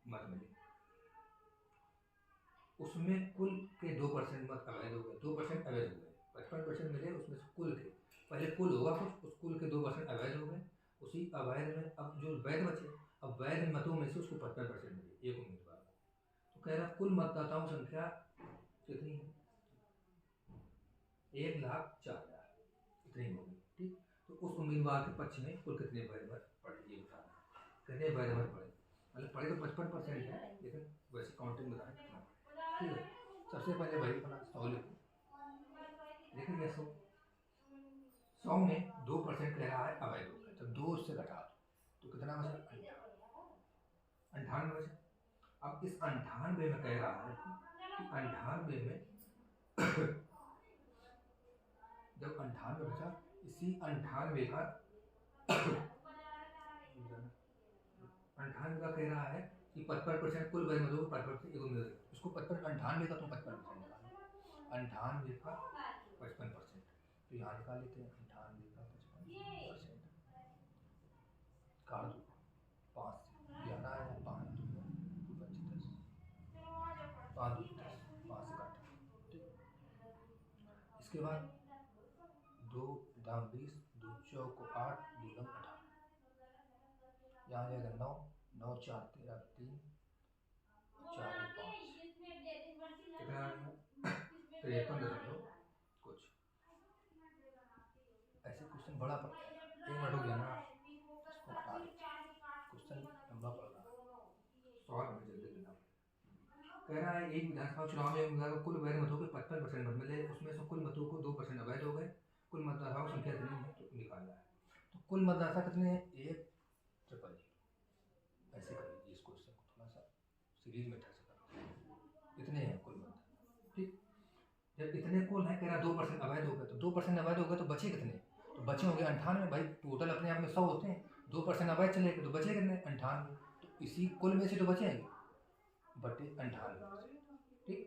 मत मिले, उसमें कुल के 2% मत अवैध हो गए, 2% अवैध हो गए, 55% मिले उसमें से कुल के, पहले कुल होगा कुछ, उस कुल के 2% अवैध हो गए, उसी अवैध में अब जो वैध बचे, अब वैध मतों में से उसको 55% मिले एक उम्मीदवार को, तो कह रहा कुल मतदाताओं संख्या कितनी है, 1,04,000 इतनी होगी। ठीक, तो उस उम्मीदवार के पक्ष में कुल कितने वैध मत पड़े, ये बताना, कितने वैध मत पड़े, मतलब पड़े तो 55% है, लेकिन वैसे काउंटिंग बताएं कितना पड़े। ठीक है, सबसे पहले वही अपना 100 लिखो, लिखेंगे 100 में 2% कह रहा है अवैध हो गया, तो 2 उससे घटा दो, तो कितना बचा 98 बचा। अब इस 98 में कह रहा है कि 98 में जब 98 बचा, इसी 98 का 98 का कह रहा है कि 55% कुल वैध मतों को 55%, इसको 98 का तुम 55% निकालो, 98 का 55%, तो यहाँ निकाल लेते हैं 98 का 55%, काट दो 5 से 11 आया, 5 2 5 10, 5 2 10, 5 से काटा। ठीक, इसके बाद 2 दाम 20, 2 चौको 8, 2 9 18, यहाँ जाएगा 9, 9 4 13 3 4 1 5 कितना आ गया 53 कुछ। ऐसे क्वेश्चन बड़ा पड़ता है, 1 मिनट हो गया ना, इसको हटा दो, क्वेश्चन लंबा पड़ रहा है, सॉल्व हमें जल्दी करना पड़ेगा। कह रहा है एक विधानसभा चुनाव में कुल वैध मतों के 55% मत मिले, उसमें से कुल मतों को 2% अवैध हो गए, कुल मतदाताओं की संख्या कितनी है तो निकालना है। तो कुल मतदाता कितने हैं 1 0 0, ऐसे कर लीजिए इस क्वेश्चन को, थोड़ा सा सीरीज में ऐसे करते हैं, इतने हैं कुल मतदाता। ठीक, जब इतने कुल है, कह रहा 2% अवैध हो गए, तो 2% अवैध हो गए तो बचे कितने, तो बचे होंगे 98। भाई टोटल अपने आप में 100 होते हैं, 2% अवैध चले गए तो बचे कितने 98, तो इसी कुल में से तो बचेंगे बटे 98। ठीक,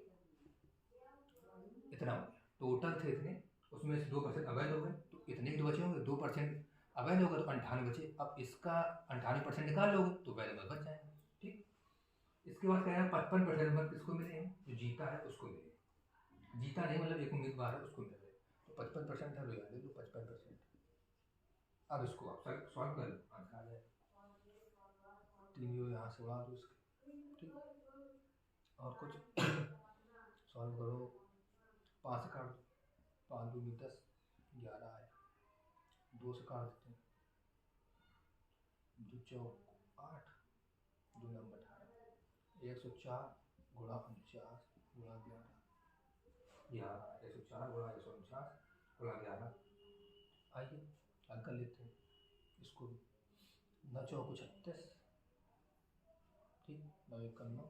इतना हो गया, टोटल थे इतने, उसमें से 2% अवैध हो गए तो इतने ही तो बचे होंगे, 2% अवैध होगा तो 98 बचे। अब इसका 98% निकाल लोगे तो वैध मत बच जाएंगे। ठीक, इसके बाद कह रहे हैं 55% मत किसको मिले हैं, जो जीता है उसको मिले, जीता नहीं मतलब एक उम्मीदवार है उसको मिले, तो 55% है तो याद दो 55%। अब इसको आप सॉल्व कर लो, आंसर आ जाए, 3 यहाँ से उड़ा दो इसके। ठीक, और कुछ सॉल्व करो, 5 से काट दो, 5 2 10 11 है, 2 से काट देते हैं, 2 चौक 8, 2 नंबर 18, 104 गुणा 49 गुणा 11, 104 गुणा 149 गुणा 11। आइए हल कर लेते हैं इसको भी, 9 चौक 36, ठीक, 9 1 9,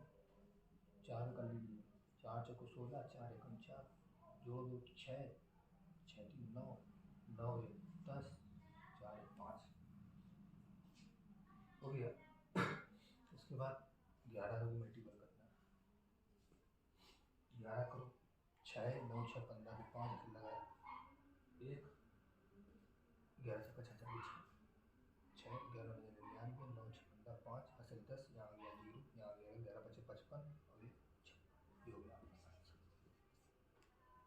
4 कर लीजिए, 4 चौक 16, 4 1 49, जोड़ दो 6 6 3 9, 9 1 10, 4 1 5 हो गया। इसके बाद 11 को भी मल्टीपल करना है, 11 करो, 6 9 6 15 के 5 फिर लगाया, 1 11 से 55 6 11 99 9 6 15 5 असल 10, यहाँ आ गया 0, यहाँ आ गया 11 5 55 और ये 6, ये हो गया आपका आंसर।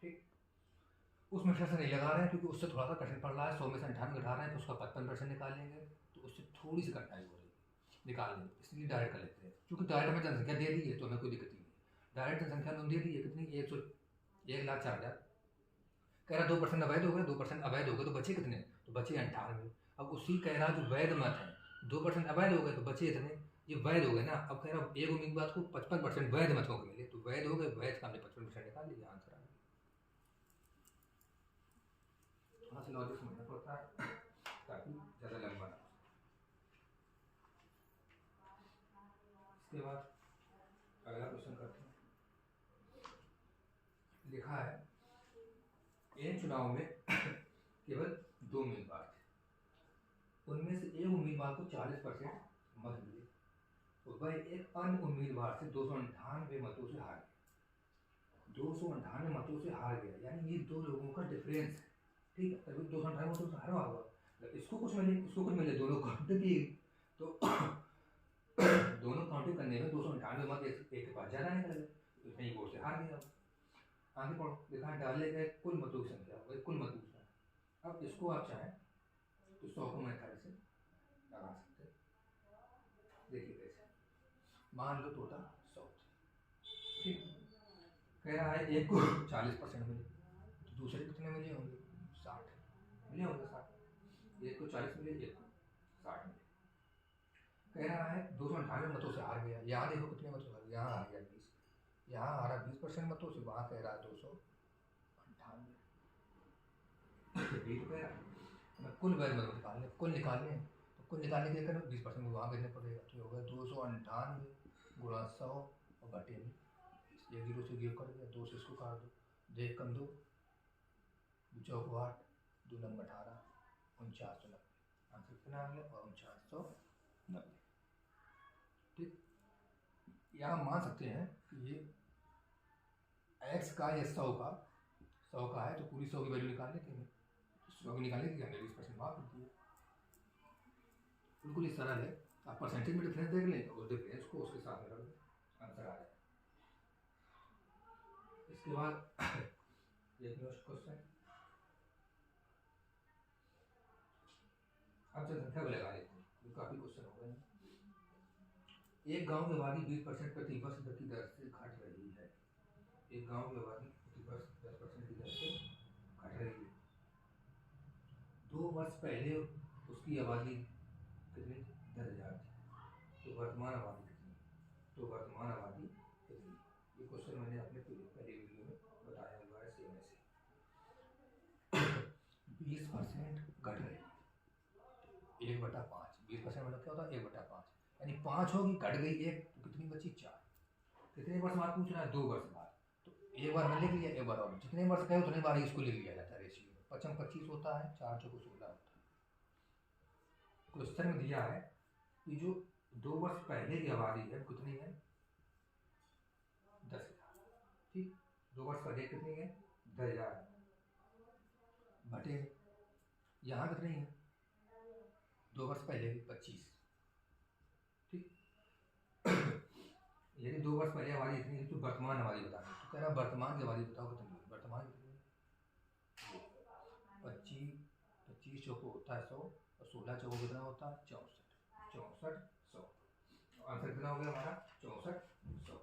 ठीक, उसमें फिर से नहीं लगा रहे हैं क्योंकि उससे थोड़ा सा कठिन पड़ रहा है, 100 में से 98 घटा रहे हैं तो उसका 55% निकालेंगे, तो उससे थोड़ी सी कठिनाई हो रही है निकाल लेंगे, इसलिए डायरेक्ट कर लेते हैं, क्योंकि डायरेक्ट हमें जनसंख्या दे दी है तो हमें कोई दिक्कत नहीं है। डायरेक्ट जनसंख्या उन्होंने दे दी है कितनी, 1,04,000, कह रहा 2% अवैध हो गए, 2% अवैध हो गए तो बचे कितने, तो बचे 98। अब उसी कह रहा जो वैध मत है, 2% अवैध हो गए तो बचे इतने, ये वैध हो गए ना। अब कह रहा एक उम्मीदवार को 55% वैध मतों को मिले, तो वैध हो गए, वैध का हमने 55% निकाल लिया, आंसर आ गया। थोड़ा सा लॉजिक समझना पड़ता है ताकि ज़्यादा लंबा ना। इसके बाद अगला क्वेश्चन करते हैं, लिखा है एक चुनाव में केवल 2 उम्मीदवार थे, उनमें से एक उम्मीदवार को 40% मत मिले, तो वह एक अन्य उम्मीदवार से 298 मतों से हार गया, 298 मतों से हार गया, यानी ये दो लोगों का डिफरेंस है। ठीक है, तभी 298 मतों से हारा होगा, इसको कुछ मिले इसको कुछ मिले, दोनों काउंट किए तो दोनों काउंटिंग करने में 298 मत एक के पास ज़्यादा निकल गए, इतने ही वोट से हार गया। आगे पढ़ो, लिखा डाले गए कुल मतों की संख्या, वही कुल मत पूछना है। अब इसको आप चाहें तो 100 को मैं 18 से लगा सकते हैं, देखिए कैसे, मान लो टोटल 100 थे, ठीक, कह रहा है एक को 40% मिले, तो दूसरे कितने मिले होंगे, 60 मिले होंगे, 60, एक को 40 मिले, एक को 60 मिले। कह रहा है 298 मतों से हार गया, यहाँ देखो कितने मतों से हार गया, यहाँ आ गया 20, यहाँ आ रहा 20% मतों से, वहाँ कह रहा है 298, कह रहा है कुल वैध मतों निकालने, कुल निकालने, तो कुल निकालने के लिए 20% को वहाँ भेजने पड़ेगा, तो होगा 298 गुणा 100 और बटे में 1 0 से 0 कर दिया, 2 से इसको काट दो, 2 कम 2 चौक 8, 2 नंबर 18, 4990, आंसर कितना आ गया, और 4990। ठीक, यहाँ मान सकते हैं कि ये x का या 100 का है तो पूरी 100 की वैल्यू निकाल लेते हैं, 100 की निकालने के लिए हमने 20% माफ कर दिया, बिल्कुल ही सरल है। आप परसेंटेज में डिफरेंस देख लें, उस डिफरेंस को उसके साथ में रख दें, आंसर आ जाए। इसके बाद एक क्वेश्चन, अब जनसंख्या को लगा लेते हैं, काफ़ी क्वेश्चन हो गए हैं। एक गांव की आबादी 20% प्रति वर्ष की दर से घट रही है। एक गांव की आबादी प्रति वर्ष 10% की दर से घट रही है। 2 वर्ष पहले उसकी आबादी कितनी थी? 10,000 थी। तो वर्तमान आबादी कितनी? तो वर्तमान आबादी कितनी? ये क्वेश्चन मैंने अपने पहले वीडियो में बताया हुआ है सेम ऐसे। 20% घट रही है, 1/5। 20% मतलब क्या होता है? 1/5, यानी 5 होगी, घट गई 1, तो कितनी बची? 4। कितने वर्ष बाद पूछ रहा है? 2 वर्ष बाद। तो एक बार में लिख लिया, एक बार और जितने वर्ष कहे उतने बार इसको लिख लिया जाता है रेशियो में। 5 25 होता है, 4 चौको 16 होता है। क्वेश्चन में दिया है कि जो 2 वर्ष पहले की आबादी है कितनी है? 10,000। ठीक, 2 वर्ष पहले कितनी है? 10,000 बटे यहाँ कितनी है? 2 वर्ष पहले की 25। ठीक, यदि 2 वर्ष पहले आबादी इतनी है तो वर्तमान आबादी बतानी। तो कह रहा वर्तमान की आबादी बताओ कितनी है? वर्तमान कितनी है? 25 चौको होता है 100, और 16 चौको कितना होता है? 64। 64 100। आंसर कितना हो गया हमारा? 64 100।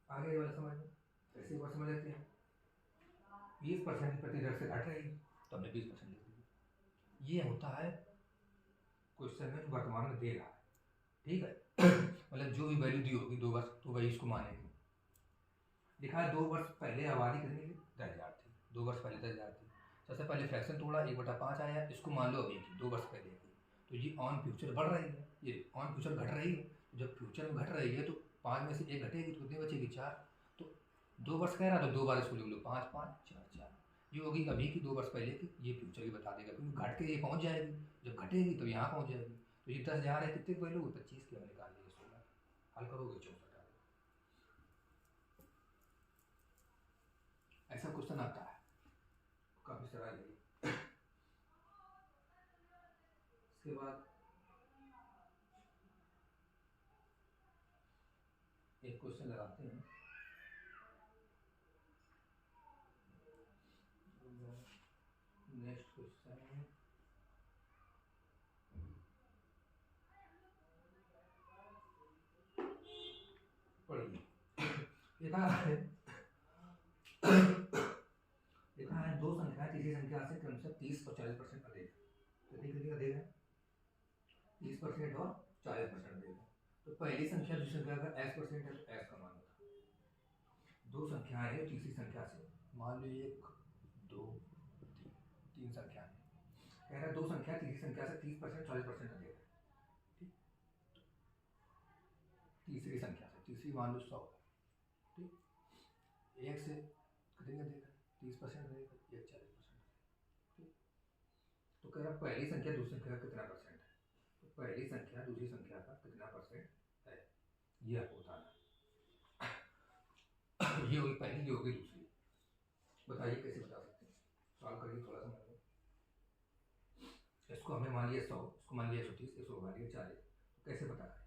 आगे वाला समझ में ऐसे बार समझ लेते हैं। 20% प्रति दर से घट रही, तो हमने 20% लिख दिया। ये होता है क्वेश्चन में वर्तमान में दे रहा है। ठीक है, मतलब जो भी वैल्यू दी होगी 2 वर्ष, तो वही इसको मानेगी। लिखा है 2 वर्ष पहले आबादी कितनी थी? 10,000 थी। 2 वर्ष पहले 10,000 थी। सबसे पहले फ्रैक्शन तोड़ा, 1/5 आया, इसको मान लो अभी की 2 वर्ष पहले की। तो ये ऑन फ्यूचर बढ़ रही है, ये ऑन फ्यूचर घट रही है। जब फ्यूचर में घट रही है तो 5 में से 1 घटेगी, तो कितनी बचेगी? 4। तो 2 वर्ष कह रहा, तो 2 बार इसको लिख लो, 5 5 4 4। ये होगी अभी की 2 वर्ष पहले की, ये फ्यूचर की बता देगा, क्योंकि घट के ये पहुँच जाएगी। जब घटेगी तो यहाँ पहुँच जाएगी। तो ये 10,000 है, कितने वैल्यू? 25 की हमें निकाल ली। 16 हल करोगे 64। ऐसा क्वेश्चन आता है, काफ़ी सारा यही। इसके बाद एक क्वेश्चन लगाते हैं। नेक्स्ट क्वेश्चन पढ़िए। लिखा है दो संख्याएं तीसरी संख्या से क्रमशः 30 और 40% अधिक। कितनी कितनी अधिक है? 30% और 40% अधिक है। तो पहली संख्या दूसरी संख्या का s% है, तो s का मान होता है। दो संख्याएं हैं तीसरी संख्या से, मान लो 1 2 3 संख्या है। कह रहा है दो संख्या तीसरी संख्या से 30% 40% अधिक है। ठीक, तीसरी संख्या से, तीसरी मान लो 100। ठीक, एक से कितनी अधिक है? 30% अधिक है, एक 40%। ठीक, तो कह रहा पहली संख्या दूसरी संख्या का कितना परसेंट है? तो पहली संख्या दूसरी संख्या का कितना परसेंट है, ये आपको बताना। ये होगी पहली, ये होगी दूसरी। बताइए कैसे बता सकते हैं? सॉल्व करिए थोड़ा सा। इसको हमने मान लिया 100, इसको मान लिया 130, इसको मान लिया 40। तो कैसे पता करें?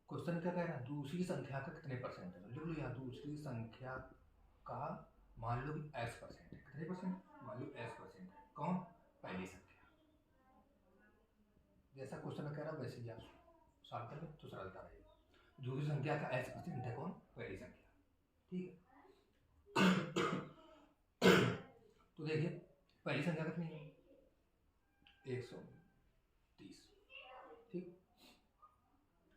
क्वेश्चन क्या कह रहा है? दूसरी संख्या का कितने परसेंट है? लिख लो यहाँ, दूसरी संख्या का मान लो कि s% है। कितने परसेंट? मान लो s% है। कौन? पहली संख्या। जैसा क्वेश्चन कह रहा है वैसे ही आप सॉल्व कर लो तो सरलता रहेगी। दूसरी संख्या का s% है। कौन? पहली संख्या। ठीक है, तो देखिए पहली संख्या कितनी है? 130। ठीक,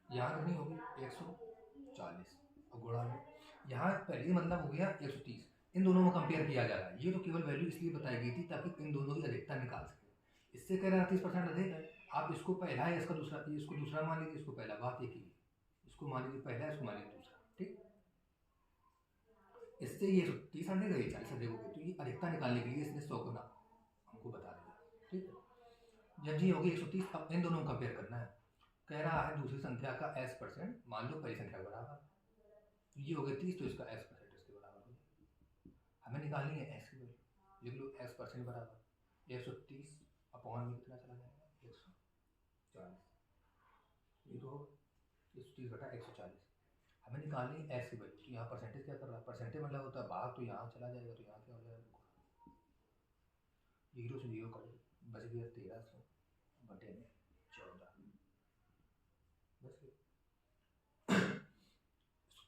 यहाँ कितनी होगी? 140 और गुणा में यहाँ पहले मतलब हो गया 130। इन दोनों में कंपेयर किया जा रहा है। ये तो केवल वैल्यू इसलिए बताई गई थी ताकि इन दोनों की अधिकता निकाल सके। इससे कह रहा है 30% अधिक है। आप इसको पहला है, इसका दूसरा, इसको दूसरा मान लीजिए, इसको पहला। बात एक ही है, इसको मान लीजिए पहला, इसको मान लीजिए दूसरा। ठीक, इससे ये 30 अधिक है, 40 अधिक हो गए। तो ये अधिकता निकालने के लिए इसने 100 को ना हमको बता दिया। ठीक है, जब जी होगी 130, अब इन दोनों को कंपेयर करना है। कह रहा है दूसरी संख्या का s% मान लो पहली संख्या के बराबर। तो ये हो गया 30, तो इसका s% इसके बराबर हो गया। हमें निकालनी है s की वैल्यू। लिख लो s% बराबर 130 अपॉन में कितना चला जाएगा? 140। ये तो 130 बटा 140। हमें निकालनी है s की वैल्यू। तो यहाँ परसेंटेज क्या कर रहा है? परसेंटेज मतलब होता है भाग, तो यहाँ चला जाएगा, तो यहाँ क्या हो जाएगा? 0 से 0 कर, बच गया 1300। बटे में 14। बस इसको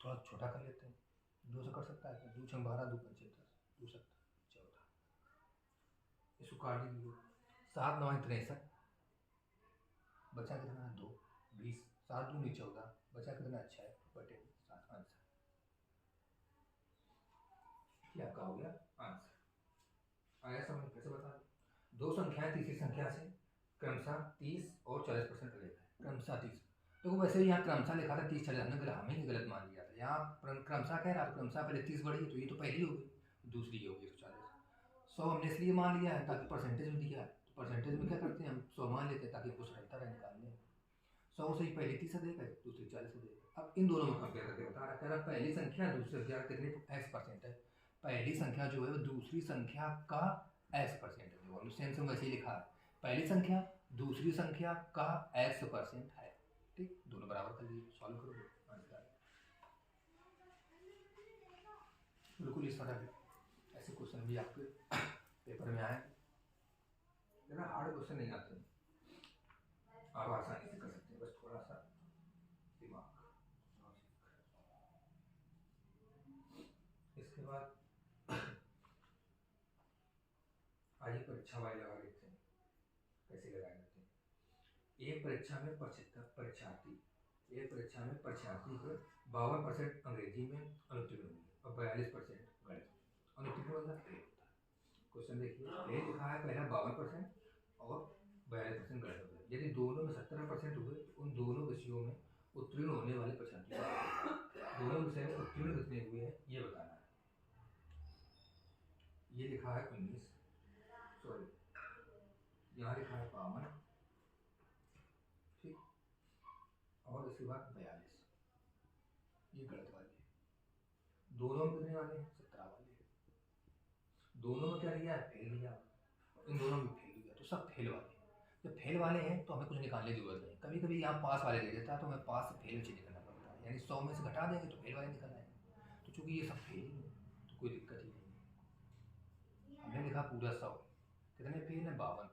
थोड़ा छोटा कर लेते हैं, 2 से कर सकता है, 2 छंग 12, 2 पंचे 10, 2 7 14। इसको काट लीजिए, 7 9 63, बचा कितना 2 20, 7 दूनी 14, बचा कितना 6 बटे 7 आंसर। क्या आपका हो गया आंसर। आया समझ? कैसे बता दें? दो संख्याएं तीसरी संख्या से क्रमशः 30 और 40% अलग है। क्रमशः 30, तो वैसे यहाँ क्रमशः लिखा था 30 40, हमने हमें गलत मान लिया था। यहाँ क्रमशः कह रहा था, क्रमशः पहले 30 बढ़ी तो ये तो पहली हो गई, दूसरी ये होगी 140। 100 हमने इसलिए मान लिया है ताकि परसेंटेज में दिया है, तो परसेंटेज में क्या करते हैं हम 100 मान लेते हैं ताकि कुछ रहता रहे निकालने। 100 से ही पहली 30 देगा, दूसरी 40 से देगा। अब इन दोनों में कंपेयर करके बता रहा है, कह रहा पहली संख्या दूसरी संख्या कितने x% है। पहली संख्या जो है वो दूसरी संख्या का x% है, जो सेम से वैसे ही लिखा है, पहली संख्या दूसरी संख्या का x% है। ठीक, दोनों बराबर कर लीजिए, सॉल्व करो आंसर। बिल्कुल इस तरह के ऐसे क्वेश्चन भी आपके पेपर में आए, ज़रा हार्ड क्वेश्चन नहीं आते हैं, आप आसानी से कर सकते हैं, बस थोड़ा सा दिमाग। इसके बाद आइए परीक्षा वाले लगा लेते हैं, कैसे लगाए जाते हैं। एक परीक्षा में 75 परीक्षार्थी, एक परीक्षा में परीक्षार्थी को 52% अंग्रेजी में अनुत्तीर्ण हुए और 42% गणित। अनुत्तीर्ण मतलब फेल होता है। क्वेश्चन देखिए, फेल लिखा है पहला 52% और 42% गणित हो गया। यदि दोनों में 17% हुए तो उन दोनों विषयों में उत्तीर्ण होने वाले परीक्षार्थी दोनों विषय में उत्तीर्ण कितने हुए हैं ये बताना है। ये लिखा है 19, सॉरी यहाँ लिखा है 52, ठीक, और इसके बाद 42, ये गणित वाले। दोनों में कितने वाले हैं 17 वाले। दोनों में क्या लिया है फेल लिया, इन दोनों में फेल लिया, तो सब फेल वाले। जब फेल वाले हैं तो हमें कुछ निकालने की जरूरत नहीं। कभी कभी यहाँ पास वाले दे देता है तो हमें पास से फेल में चेंज करना पड़ता है, यानी 100 में से घटा देंगे तो फेल वाले निकल आएंगे। तो चूंकि ये सब फेल ही है तो कोई दिक्कत ही नहीं है। हमने लिखा पूरा 100, कितने फेल है 52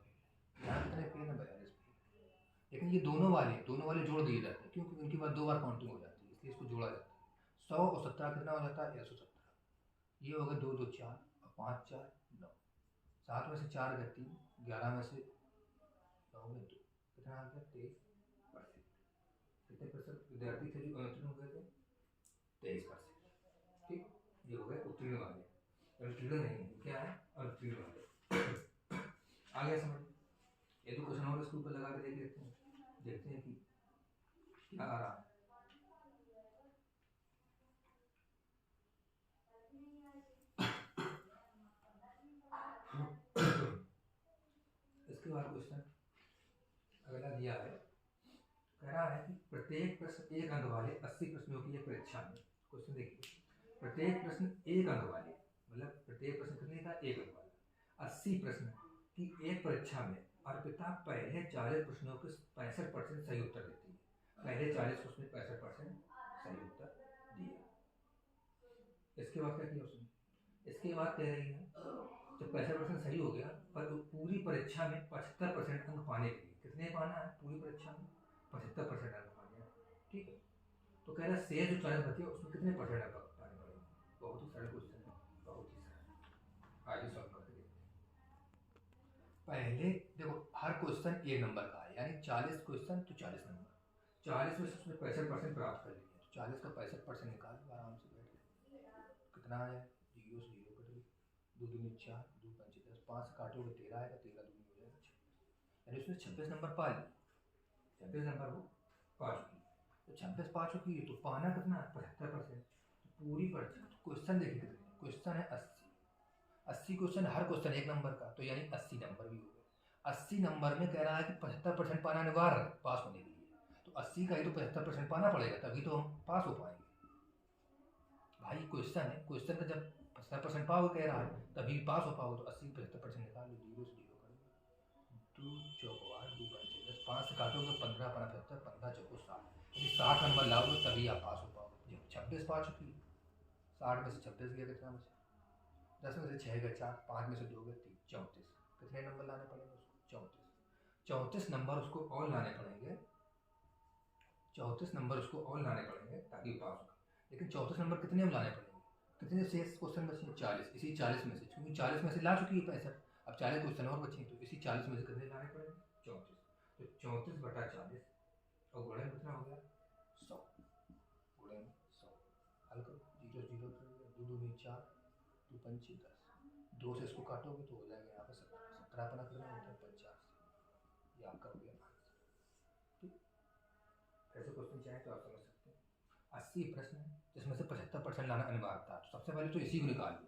फेल, यहाँ कितने फेल है 42 फेल। लेकिन ये दोनों वाले जोड़ दिए जाते हैं क्योंकि उनके बाद 2 बार काउंटिंग हो जाती है, इसलिए इसको जोड़ा जाता है। 100 और 17 कितना हो जाता है 117। ये हो गया 2 2 4 और 5 4 9, 7 में से 4 गया 3, 11 में से 9 में 2, कितना आ गया 23%। कितने प्रतिशत विद्यार्थी थे जो उत्तीर्ण हो गए थे 23%। ठीक, ये हो गए उत्तीर्ण वाले। उत्तीर्ण नहीं क्या है उत्तीर्ण वाले। आ गया समझ? ये तो क्वेश्चन और इसके ऊपर लगा के देख लेते हैं, देखते हैं कि क्या आ रहा है। इसके बाद क्वेश्चन अगला दिया है, कह रहा है कि प्रत्येक प्रश्न 1 अंक वाले 80 प्रश्नों की एक परीक्षा में। क्वेश्चन देखिए, प्रत्येक प्रश्न 1 अंक वाले, मतलब प्रत्येक प्रश्न कितने का 1 अंक वाला, 80 प्रश्न की एक परीक्षा में अर्पिता पहले 40 प्रश्नों के 65% सही उत्तर देती है। पहले 40 प्रश्न 65% सही उत्तर दिया। इसके बाद क्या किया उसने, इसके बाद कह रही है जब 65% सही हो गया पर पूरी परीक्षा में 75% अंक पाने के लिए कितने पाना है, पूरी परीक्षा में 75% अंक पाने हैं। ठीक है, तो कह रहा है शेष जो 40 बचे उसमें कितने परसेंट अंक पाने पड़ेंगे। बहुत ही सरल क्वेश्चन है, बहुत ही सरल। आगे सॉल्व करके देखते हैं। पहले देखो हर क्वेश्चन 1 नंबर का है, यानी 40 क्वेश्चन तो 40 नंबर, 40 में से उसने 65% प्राप्त कर लिया, तो 40 का 65% निकाल लो आराम से बैठ के, कितना आ जाए 0 से 0 कट गई, 2 दूनी 4, 2 5 10, 5 से काटोगे 13 आएगा, 13 दूनी हो जाएगा 26, यानी उसने 26 नंबर पा लिए, 26 नंबर वो पा चुकी। तो 26 पा चुकी है तो पाना कितना है 75%। तो पूरी क्वेश्चन देखिए कितने क्वेश्चन है 80 क्वेश्चन, हर क्वेश्चन 1 नंबर का, तो यानी 80 नंबर भी हो गए। 80 नंबर में कह रहा है कि 75% पाना अनिवार्य है पास होने के लिए, तो 80 का ही तो 75% पाना पड़ेगा तभी तो हम पास हो पाएंगे। भाई क्वेश्चन है, क्वेश्चन का जब 75% पाओगे कह रहा है तभी पास हो पाओगे, तो 80 75% निकाल लो, 0 से 0 करो, 2 चौको 8, 2 5 10, 5 से काटोगे 15 15 75, 15 चौको 60, यदि 60 नंबर लाओगे तभी आप पास हो पाओगे। 26 पा चुकी, 60 में से 26 गया कितना बचा, 10 में से 6 गया 4, 5 में से 2 गया 3, 34, कितने नंबर लाने पड़ेंगे उसको 34। 34 नंबर उसको और लाने पड़ेंगे, 34 नंबर उसको और लाने पड़ेंगे ताकि पास हो। लेकिन 34 नंबर कितने हम लाने पड़ेंगे, कितने शेष क्वेश्चन बचे हैं, 40। इसी 40 में से, क्योंकि 40 में से ला चुकी है 65, अब 40 क्वेश्चन और बचे हैं, तो इसी 40 में से कितने लाने पड़ेंगे, 34। तो 34 बटा 40 और गुणन कितना हो गया 100, गुणन 100। हल करो, 0 0 2 2 4, 2 5 10, 2 से इसको काटोगे तो हो जाएगा यहाँ पे 17, 17 अपना कितना होता है 50। ये आपका हो गया आंसर। ठीक, ऐसे क्वेश्चन चाहे तो आप समझ सकते हैं। 80 प्रश्न है जिसमें से 75% लाना अनिवार्य था, तो सबसे पहले तो इसी को निकाल लो,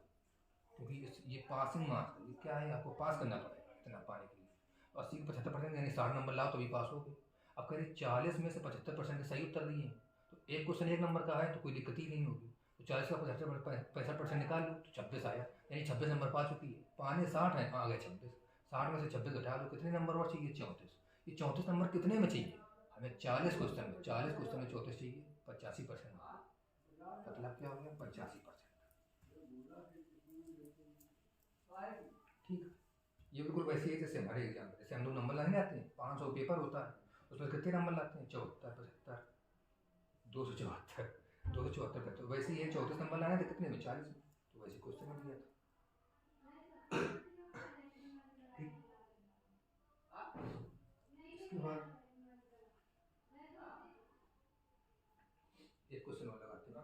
क्योंकि ये पासिंग मार्क्स है, ये क्या है, आपको पास करना पड़ेगा इतना पाने के लिए। तो 80 को 75% यानी 60 नंबर लाओ तभी पास हो गए। अब करिए 40 में से 75% के सही उत्तर दिए, तो एक क्वेश्चन 1 नंबर का है तो कोई दिक्कत ही नहीं होगी। तो 40 का 65% निकाल लो तो 26 आया, यानी 26 नंबर पा चुकी है। पाने 60 है, आ गए 26, 60 में से 26 घटा लो, कितने नंबर और चाहिए 34। ये 34 नंबर कितने में चाहिए हमें, 40 क्वेश्चन में, 40 क्वेश्चन में 34 चाहिए, 85%। मतलब क्या हो गया 85%। ठीक, ये बिल्कुल वैसे ही जैसे हमारे एग्जाम में, जैसे हम लोग नंबर लाने आते हैं, 500 पेपर होता है, उसमें कितने नंबर लाते हैं 74 75 274 274 करते, तो वैसे ही 34 नंबर लाने थे कितने में 40 में, तो वैसे क्वेश्चन में दिया था। ठीक, इसके बाद एक क्वेश्चन और लगाते हैं,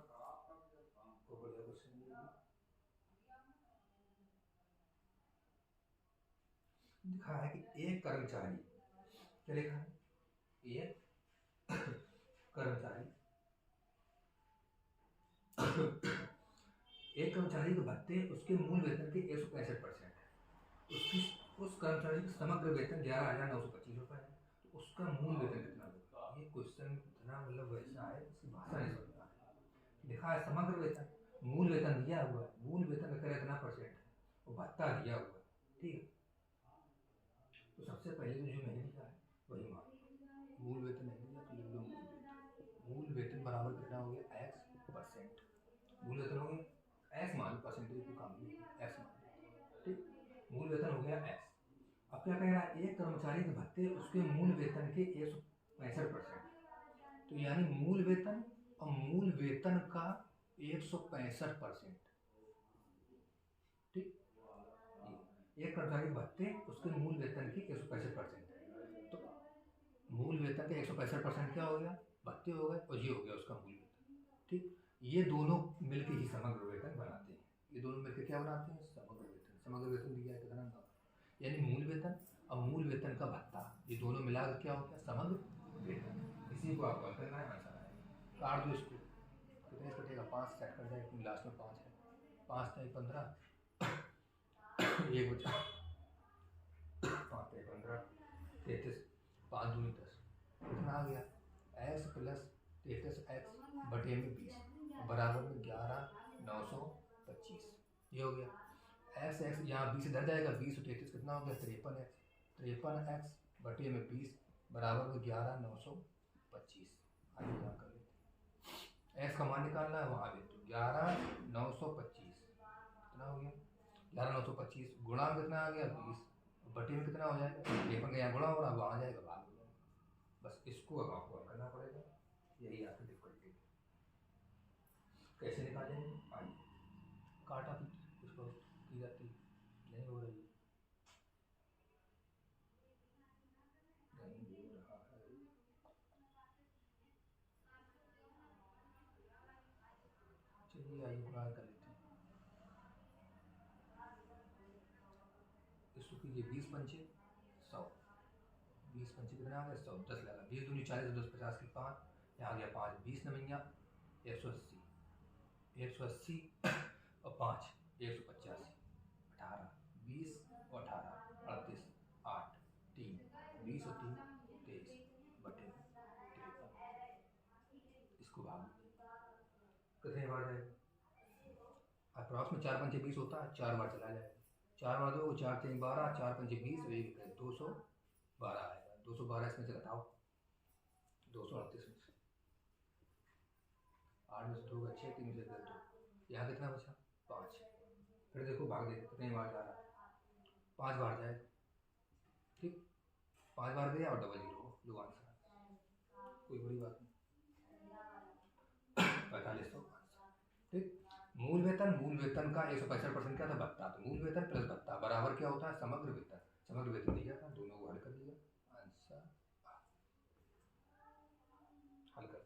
वो बढ़िया क्वेश्चन लिखा है कि एक कर्मचारी, क्या लिखा है, एक कर्मचारी एक कर्मचारी के भत्ते उसके मूल वेतन के 165% है, उस कर्मचारी का समग्र वेतन 11,925 रुपये है, तो उसका मूल वेतन कितना होगा। ये क्वेश्चन इतना मतलब वैसा है, इसकी भाषा नहीं समझता है। लिखा है समग्र वेतन, मूल वेतन दिया हुआ है, मूल वेतन का कितना परसेंट है, वो भत्ता दिया हुआ है। ठीक है, तो सबसे पहले तो जो नहीं दिया है वही मान, मूल वेतन नहीं दिया तो लिख लो मूल वेतन। मूल वेतन बराबर कितना हो गया x%, मूल वेतन हो गया x, मान परसेंटेज को काम x मान। ठीक, मूल वेतन हो गया x। अब क्या कह रहा है, एक कर्मचारी के भत्ते उसके मूल वेतन के 165%, तो यानी मूल वेतन और मूल वेतन का 165%। ठीक, एक कर्मचारी के भत्ते उसके मूल वेतन के 165%, तो मूल वेतन के 165% क्या हो गया, भत्ते हो गए, और ये हो गया उसका मूल वेतन। ठीक, ये दोनों मिलकर ही समग्र वेतन बनाते हैं, ये दोनों मिलकर क्या बनाते हैं, समग्र वेतन। समग्र वेतन दिया है कितना, यानी मूल वेतन और मूल वेतन का भत्ता, ये दोनों मिलाकर क्या हो गया समग्र वेतन। इसी को आपको करना है, आंसर आएगा। काट दो इसको, कितने से कटेगा 5 सेट कर जाए, क्योंकि लास्ट में 5 है, 5 नहीं 15 एक बचा, 5 नहीं 15 33, 5 दूनी 10, कितना आ गया x प्लस 33x बटे में 20 बराबर में 11,925। ये हो गया एक्स एक्स, यहाँ 20 इधर जाएगा, 20 और 33 कितना हो गया 53x, 53x बटे में 20 बराबर में 11,925। आगे यहाँ कर लेते, एक्स का मान निकालना है, वहाँ ले तो 11,925 कितना हो गया 11,925, गुणा कितना आ गया 20, बटे में कितना हो जाएगा 53 का, यहाँ गुणा हो रहा है वहाँ जाएगा भाग हो जाएगा। बस इसको अब आपको हल करना पड़ेगा, यही आपकी डिफिकल्टी। कैसे निकालेंगे, आइए काटा उसको की जाती नहीं हो रही, नहीं हो रहा है, चलिए आइए गुणा कर लेते हैं। इसको कीजिए 20 पंचे 100, 20 पंचे कितना आ गया 100, 10 लगा, 20 दूनी 40, 10 50 की 5, यहाँ आ गया 5, 20 नवैया 180, 180 और 5 185, 18, 20 और 18 38, 8 3, 20 और 3 23 बटे 53, इसको भाग कितने बार जाएगा, अप्रॉक्स में 4 पंचे 20 होता है, 4 बार चला जाएगा, 4 बार दो 4 3 12, 4 पंचे 20, 212 आएगा, 212 इसमें से घटाओ 238 में से, 8 में से 2 अच्छे, 3 में से 2, यहाँ कितना बचा 5, फिर देखो भाग देखो कितने बार जा रहा है, 5 बार जाएगा। ठीक, 5 बार गया और डबल जीरो दो आंसर, कोई बड़ी बात नहीं। 4500 ठीक। मूल वेतन का 165% क्या था, भत्ता। तो मूल वेतन प्लस भत्ता बराबर क्या होता है, समग्र वेतन। समग्र वेतन दिया था, दोनों को हल कर दिया, आंसर हल कर।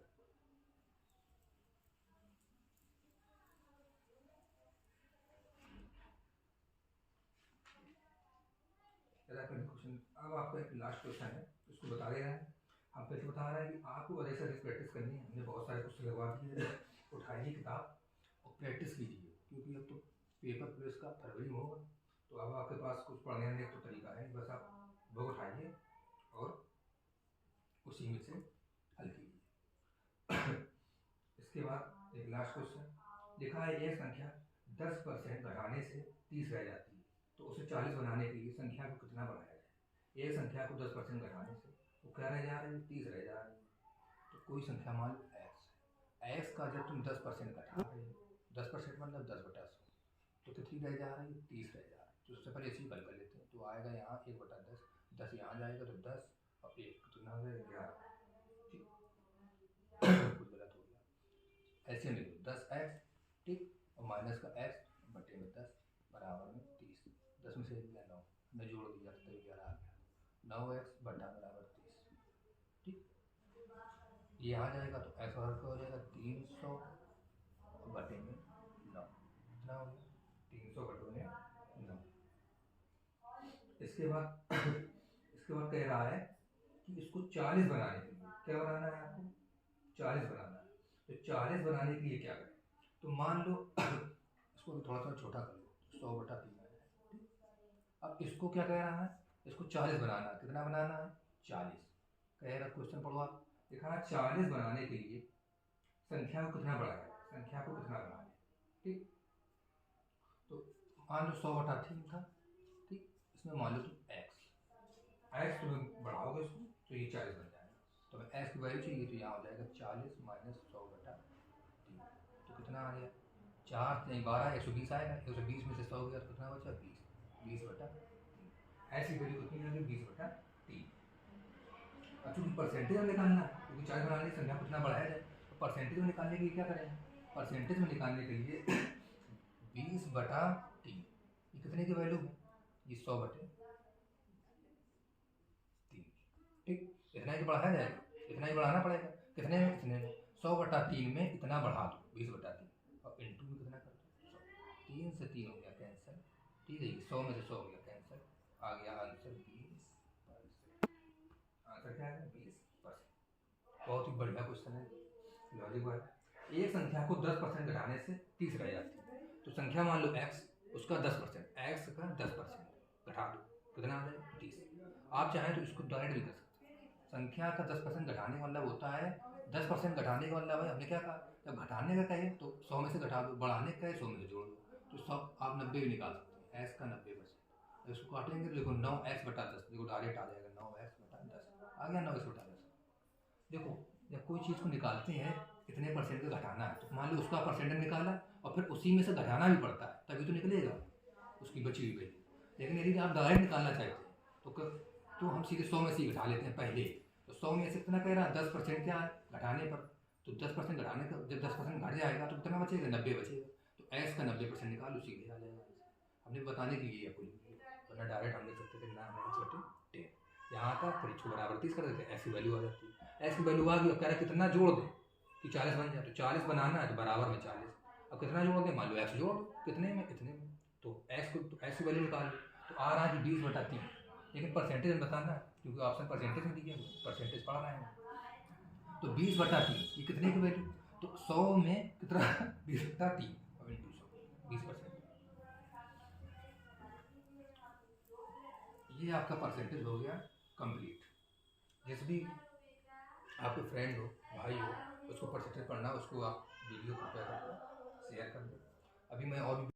क्वेश्चन अब आपका एक लास्ट क्वेश्चन है, उसको बता दे रहा है। हम फिर बता रहा है कि आपको ऐसे प्रैक्टिस करनी है। हमने बहुत सारे क्वेश्चन लगवा दिए, उठाइए किताब और प्रैक्टिस कीजिए, क्योंकि अब तो पेपर पुलिस का फरवरी में होगा। तो अब आपके पास कुछ पढ़ने का तो तरीका है, बस आप बुक उठाइए और उसी में से हल कीजिए। इसके बाद एक लास्ट क्वेश्चन लिखा है, यह संख्या 10% घटाने से 30 रह जाती है, तो उसे 40 बनाने के लिए संख्या को कितना बढ़ाया जाए। एक संख्या को 10% घटाने से वो क्या रह जा रही है, 30 रह जा रही है। तो कोई संख्या मान लो एक्स है, एक्स का जब तुम 10% घटा रहे हो, 10% मतलब 10/100, तो कितनी रह जा रही है, 30 रह जा रही है। तो सबसे पहले इसी हल कर लेते हैं। तो आएगा यहाँ 1/10, 10 यहाँ जाएगा तो 10 और 1 कितना हो जाएगा 11। ठीक, कुछ गलत हो गया, ऐसे में 10x ठीक, और माइनस का x बटे में 10 बराबर में 30। 10 में से 1 गया 9, मैं जोड़ दिया तो 11 आ गया। 9x बटा बराबर 30 ठीक। ये आ जाएगा तो x बराबर क्या हो जाएगा, 300 बटे में 9, कितना हो गया 300 बटे में 9। इसके बाद कह रहा है कि इसको 40 बनाने के लिए क्या बनाना है, आपको 40 बनाना है। तो 40 बनाने के लिए क्या करें, तो मान लो इसको थोड़ा सा छोटा कर लो, 100/3 है। अब इसको क्या कह रहा है, इसको 40 बनाना है। कितना बनाना है, 40 कह रहा। क्वेश्चन पढ़ो आप, लिखा है 40 बनाने के लिए संख्या को कितना बढ़ाया, संख्या को कितना बढ़ाया। ठीक, तो मान लो 100/3 था ठीक, इसमें मान लो तुम एक्स तुम्हें बढ़ाओगे इसको तो ये 40 बन जाएगा। तो हमें एक्स की वैल्यू चाहिए, तो यहाँ हो जाएगा 40 माइनस 100/3। तो कितना आ गया, 4 नहीं 12, 120 आएगा। 120 में से 100 गया तो कितना बचा, 20, 20/3। ऐसी वैल्यू कितनी आ गई, 20/3। अब चूंकि परसेंटेज में निकालना है, क्योंकि 40 बनाने की संख्या को कितना बढ़ाया जाए, तो परसेंटेज में निकालने के लिए क्या करें, परसेंटेज में निकालने के लिए 20/3 ये कितने की वैल्यू है, ये 100/3 ठीक। इतना ही तो बढ़ाया जाएगा, इतना ही बढ़ाना पड़ेगा। कितने में, इतने में 100/3 में इतना बढ़ा दो 20/3 और इंटू में कितना कर दो 100। 3 से 3 हो गया कैंसिल, ठीक है। 100 में से 100 हो गया कैंसिल, आ गया आंसर 20%। आंसर क्या है, 20%। बहुत ही बढ़िया क्वेश्चन है, लॉजिक है। एक संख्या को 10% घटाने से 30 रह जाती है। तो संख्या मान लो x, उसका 10%, x का 10% घटा दो, कितना आ जाएगा 30। आप चाहें तो इसको डायरेक्ट भी कर सकते हैं। संख्या का 10% घटाने का मतलब होता है, 10% घटाने का मतलब है, हमने क्या कहा, जब घटाने का कहे तो 100 में से घटा दो, बढ़ाने का कहे 100 में से जोड़ दो। तो सब आप 90 भी निकाल सकते हैं, x का 90%। इसको काटेंगे तो देखो 9x/10, देखो डायरेक्ट आ जाएगा 9x/10 आ गया, 9x/10। देखो जब कोई चीज़ को निकालते हैं इतने परसेंट का घटाना है, तो मान लो उसका परसेंटेज निकाला और फिर उसी में से घटाना भी पड़ता है, तभी तो निकलेगा उसकी बची हुई वैल्यू। लेकिन यदि आप डायरेक्ट निकालना चाहते हैं तो हम सीधे 100 में से ही घटा लेते हैं पहले। तो 100 में से कितना कह रहा है, 10% क्या है घटाने पर, तो 10% घटाने का जब 10% घट जाएगा तो कितना बचेगा, 90 बचेगा। तो एक्स का 90% निकालो, सीधे आ जाएगा। हमने बताने के लिए आपको लिख दिया, वरना डायरेक्ट हम लिख सकते थे ना, 9/10 यहाँ तक, फिर इसको बराबर 30 कर देते हैं, एक्स की वैल्यू आ जाती है। एक्स की वैल्यू आ गई, अब कह रहा है कितना जोड़ दें कि 40 बन जाए। तो 40 बनाना है तो बराबर में 40, अब कितना जोड़ दें, मान लो एक्स जोड़ दो, कितने में, इतने में। तो एक्स की वैल्यू निकाल लो, तो आ रहा है कि 20/3। लेकिन परसेंटेज में बताना है, क्योंकि ऑप्शन परसेंटेज में दिया है, परसेंटेज पढ़ रहे हैं। तो 20/3 ये कितने की वैल्यू, तो 100 में कितना 20/3 और इंटू 100 20%। ये आपका परसेंटेज हो गया कंप्लीट। जिस भी आपके फ्रेंड हो, भाई हो, उसको परसेंटेज पढ़ना, उसको आप वीडियो कृपया करके शेयर कर दो। अभी मैं और भी